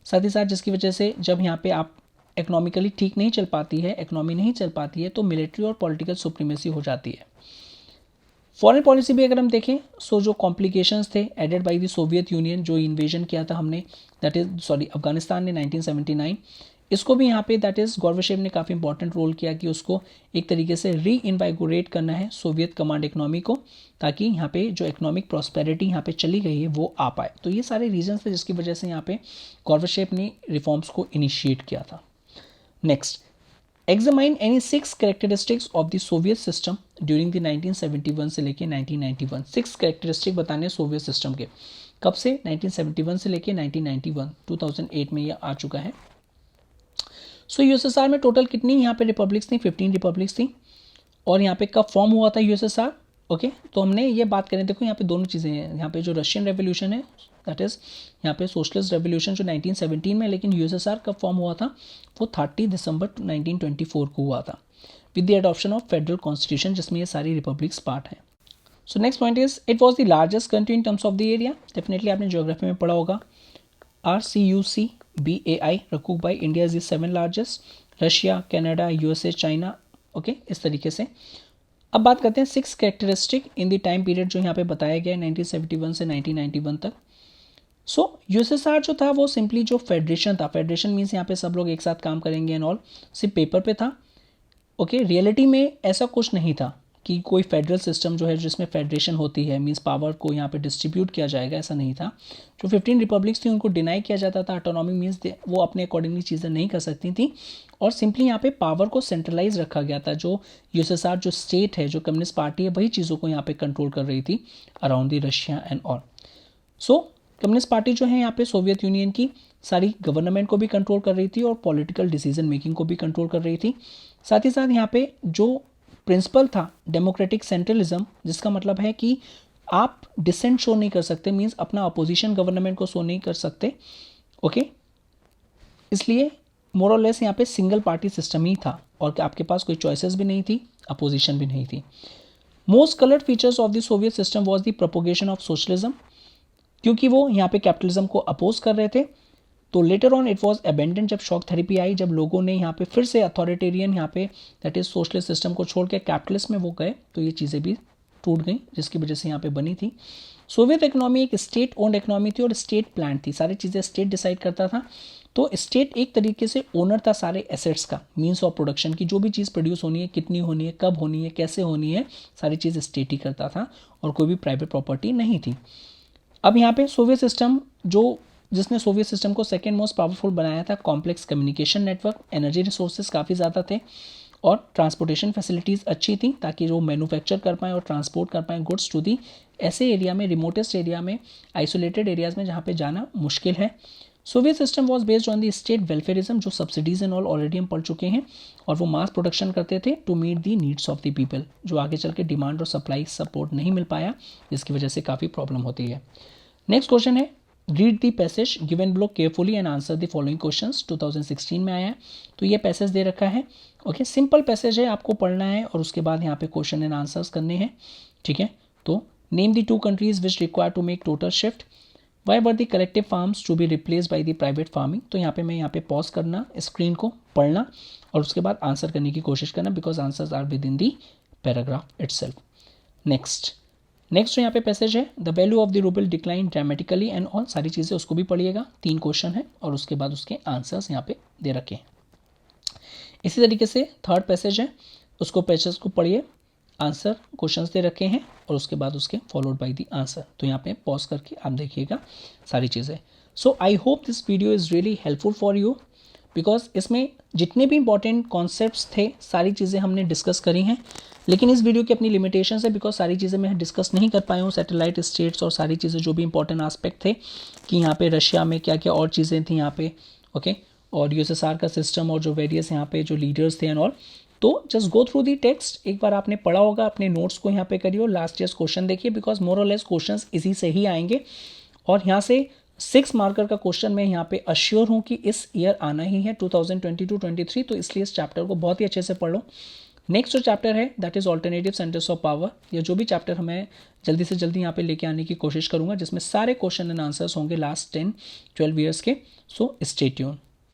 साथ ही साथ जिसकी वजह से जब यहाँ पे आप इकोनॉमिकली ठीक नहीं चल पाती है, इकोनॉमी नहीं चल पाती है, तो मिलिट्री और पॉलिटिकल सुप्रीमेसी हो जाती है। फॉरेन पॉलिसी भी अगर हम देखें, सो जो कॉम्प्लिकेशंस थे added by the Soviet Union, जो इन्वेजन किया था हमने दैट इज अफगानिस्तान ने 1979, इसको भी यहाँ पे दैट इज़ गॉर्बेचेव ने काफ़ी इंपॉर्टेंट रोल किया कि उसको एक तरीके से री इन्वाइगोरेट करना है सोवियत कमांड इकोनॉमी को, ताकि यहाँ पे जो इकोनॉमिक प्रॉस्पेरिटी यहाँ पे चली गई है वो आ पाए। तो ये सारे रीजंस थे जिसकी वजह से यहाँ पे गॉर्बेचेव ने रिफॉर्म्स को इनिशिएट किया था। Next, examine any 6 characteristics of the Soviet system during the 1971 से लेके 1991। 6 कैरेक्टरिस्टिक बताने सोवियत सिस्टम के, कब से? 1971 से लेके 1991, 2008 में ये आ चुका है। सो यूएसएसआर में टोटल कितनी यहाँ पे रिपब्लिक्स थी? 15 रिपब्लिक्स थी। और यहाँ पे कब फॉर्म हुआ था यूएसएसआर? ओके, तो हमने ये बात करें, देखो यहाँ पे दोनों चीज़ें हैं, यहाँ पे जो रशियन रेवोल्यूशन है दैट इज़ यहाँ पे सोशलिस्ट रेवोल्यूशन जो 1917 में, लेकिन यूएसएसआर कब फॉर्म हुआ था? वो 30 दिसंबर 1924 को हुआ था with the adoption of federal constitution, जिसमें ये सारी रिपब्लिक्स पार्ट हैं। So next point is it was the largest country in terms of the area. Definitely आपने ज्योग्राफी में पढ़ा होगा, RCUCBAI रकूक बाई India is the 7th largest, Russia, Canada, USA, China, okay, इस तरीके से। अब बात करते हैं 6 characteristic in the time period जो यहाँ पे बताया गया है 1971 से 1991 तक। सो यूएसएसआर जो था वो सिंपली जो फेडरेशन था, फेडरेशन मीन्स यहाँ पे सब लोग एक साथ काम करेंगे एंड ऑल, सिर्फ पेपर पे था। ओके, रियलिटी में ऐसा कुछ नहीं था कि कोई फेडरल सिस्टम जो है जिसमें फेडरेशन होती है मींस पावर को यहाँ पे डिस्ट्रीब्यूट किया जाएगा, ऐसा नहीं था। जो 15 रिपब्लिक्स थी उनको डिनाई किया जाता था ऑटोनॉमी, मींस वो अपने अकॉर्डिंगली चीज़ें नहीं कर सकती थी, और सिंपली यहाँ पे पावर को सेंट्रलाइज रखा गया था। जो यूएसएसआर जो स्टेट है, जो कम्युनिस्ट पार्टी है, वही चीज़ों को यहाँ पे कंट्रोल कर रही थी around the Russia and all. So communist party जो है यहाँ पे सोवियत यूनियन की सारी गवर्नमेंट को भी कंट्रोल कर रही थी और पॉलिटिकल डिसीजन मेकिंग को भी कंट्रोल कर रही थी। साथ ही साथ यहाँ पे जो प्रिंसिपल था डेमोक्रेटिक सेंट्रलिज्म, जिसका मतलब है कि आप डिसेंट शो नहीं कर सकते, मींस अपना अपोजिशन गवर्नमेंट को शो नहीं कर सकते। ओके, इसलिए मोर और लेस यहाँ पे सिंगल पार्टी सिस्टम ही था और आपके पास कोई चॉइसेस भी नहीं थी। अपोजिशन भी नहीं थी। Most coloured features of the Soviet system was the propagation of socialism, क्योंकि वो यहाँ पे कैपिटलिज्म को अपोज कर रहे थे। तो later on it was abandon, जब शॉक थेरेपी आई, जब लोगों ने यहाँ पे फिर से अथॉरिटेरियन यहाँ पे दैट इज सोशलिस्ट सिस्टम को छोड़ के कैपिटलिस्ट में वो गए, तो ये चीज़ें भी टूट गई, जिसकी वजह से यहाँ पे बनी थी। सोवियत इकोनॉमी एक स्टेट ओन्ड इकोनॉमी थी और स्टेट प्लान थी, सारी चीज़ें स्टेट डिसाइड करता था। तो स्टेट एक तरीके से ओनर था सारे एसेट्स का, मीन्स ऑफ प्रोडक्शन की, जो भी चीज़ प्रोड्यूस होनी है, कितनी होनी है, कब होनी है, कैसे होनी है, सारी चीज़ स्टेट ही करता था और कोई भी प्राइवेट प्रॉपर्टी नहीं थी। अब यहाँ पे सोवियत सिस्टम जिसने सोवियत सिस्टम को सेकेंड मोस्ट पावरफुल बनाया था, complex communication network, energy resources काफ़ी ज़्यादा थे और ट्रांसपोर्टेशन फैसिलिटीज़ अच्छी थी, ताकि जो मैन्युफैक्चर कर पाएँ और ट्रांसपोर्ट कर पाएँ गुड्स टू दी ऐसे एरिया में, रिमोटेस्ट एरिया में, आइसोलेटेड एरियाज़ में जहाँ पे जाना मुश्किल है। Soviet system was based on the state welfarism, जो सब्सिडीज एंड ऑल ऑलरेडी हम पढ़ चुके हैं, और वो मास प्रोडक्शन करते थे to meet the needs of the people, जो आगे चल के डिमांड और सप्लाई सपोर्ट नहीं मिल पाया, जिसकी वजह से काफ़ी प्रॉब्लम होती है। नेक्स्ट क्वेश्चन है, read the passage given below carefully and answer the following questions. 2016 में आया है, तो ये पैसेज दे रखा है। ओके, सिंपल पैसेज है, आपको पढ़ना है और उसके बाद यहाँ पे क्वेश्चन एंड आंसर्स करने हैं, ठीक है। तो name the 2 countries which require to make total shift, why were the collective farms to be replace by the private farming. तो यहाँ पे मैं यहाँ पे पॉज करना, स्क्रीन को पढ़ना और उसके बाद आंसर करने की कोशिश करना, because answers are within the paragraph itself. Next जो यहाँ पे पैसेज है, the value of the rouble decline dramatically and all, सारी चीज़ें उसको भी पढ़िएगा, 3 क्वेश्चन है और उसके बाद उसके आंसर्स यहाँ पे दे रखे हैं। इसी तरीके से थर्ड पैसेज है, उसको पैसेज को पढ़िए, आंसर क्वेश्चंस दे रखे हैं और उसके बाद उसके फॉलोड बाय द आंसर। तो यहाँ पे पॉज करके आप देखिएगा सारी चीज़ें। So I hope this video is really helpful for you, because इसमें जितने भी इंपॉर्टेंट कॉन्सेप्ट्स थे सारी चीज़ें हमने डिस्कस करी हैं, लेकिन इस वीडियो की अपनी लिमिटेशन है, बिकॉज सारी चीज़ें मैं डिस्कस नहीं कर पाया हूँ, सैटेलाइट स्टेट्स और सारी चीज़ें जो भी इंपॉर्टेंट आस्पेक्ट थे कि यहाँ पे रशिया में क्या क्या और चीज़ें थी यहाँ पे, ओके, और यूएसएसआर का सिस्टम और जो वेरियस यहाँ पे जो लीडर्स थे एंड ऑल। तो just go through the text, एक बार आपने पढ़ा होगा, अपने नोट्स को यहाँ पे करिए और लास्ट ईयर्स क्वेश्चन देखिए, बिकॉज मोर और लेस क्वेश्चन इसी से ही आएंगे। और यहाँ से 6 मार्कर का क्वेश्चन मैं यहाँ पे अश्योर हूँ कि इस ईयर आना ही है 2022-23, तो इसलिए इस चैप्टर को बहुत ही अच्छे से पढ़ लो। नेक्स्ट जो चैप्टर है that is alternative centres of power, या जो भी चैप्टर हमें जल्दी से जल्दी यहाँ पे लेके आने की कोशिश करूँगा, जिसमें सारे क्वेश्चन एंड आंसर्स होंगे लास्ट 10-12 ईयर्स के। So stay tune.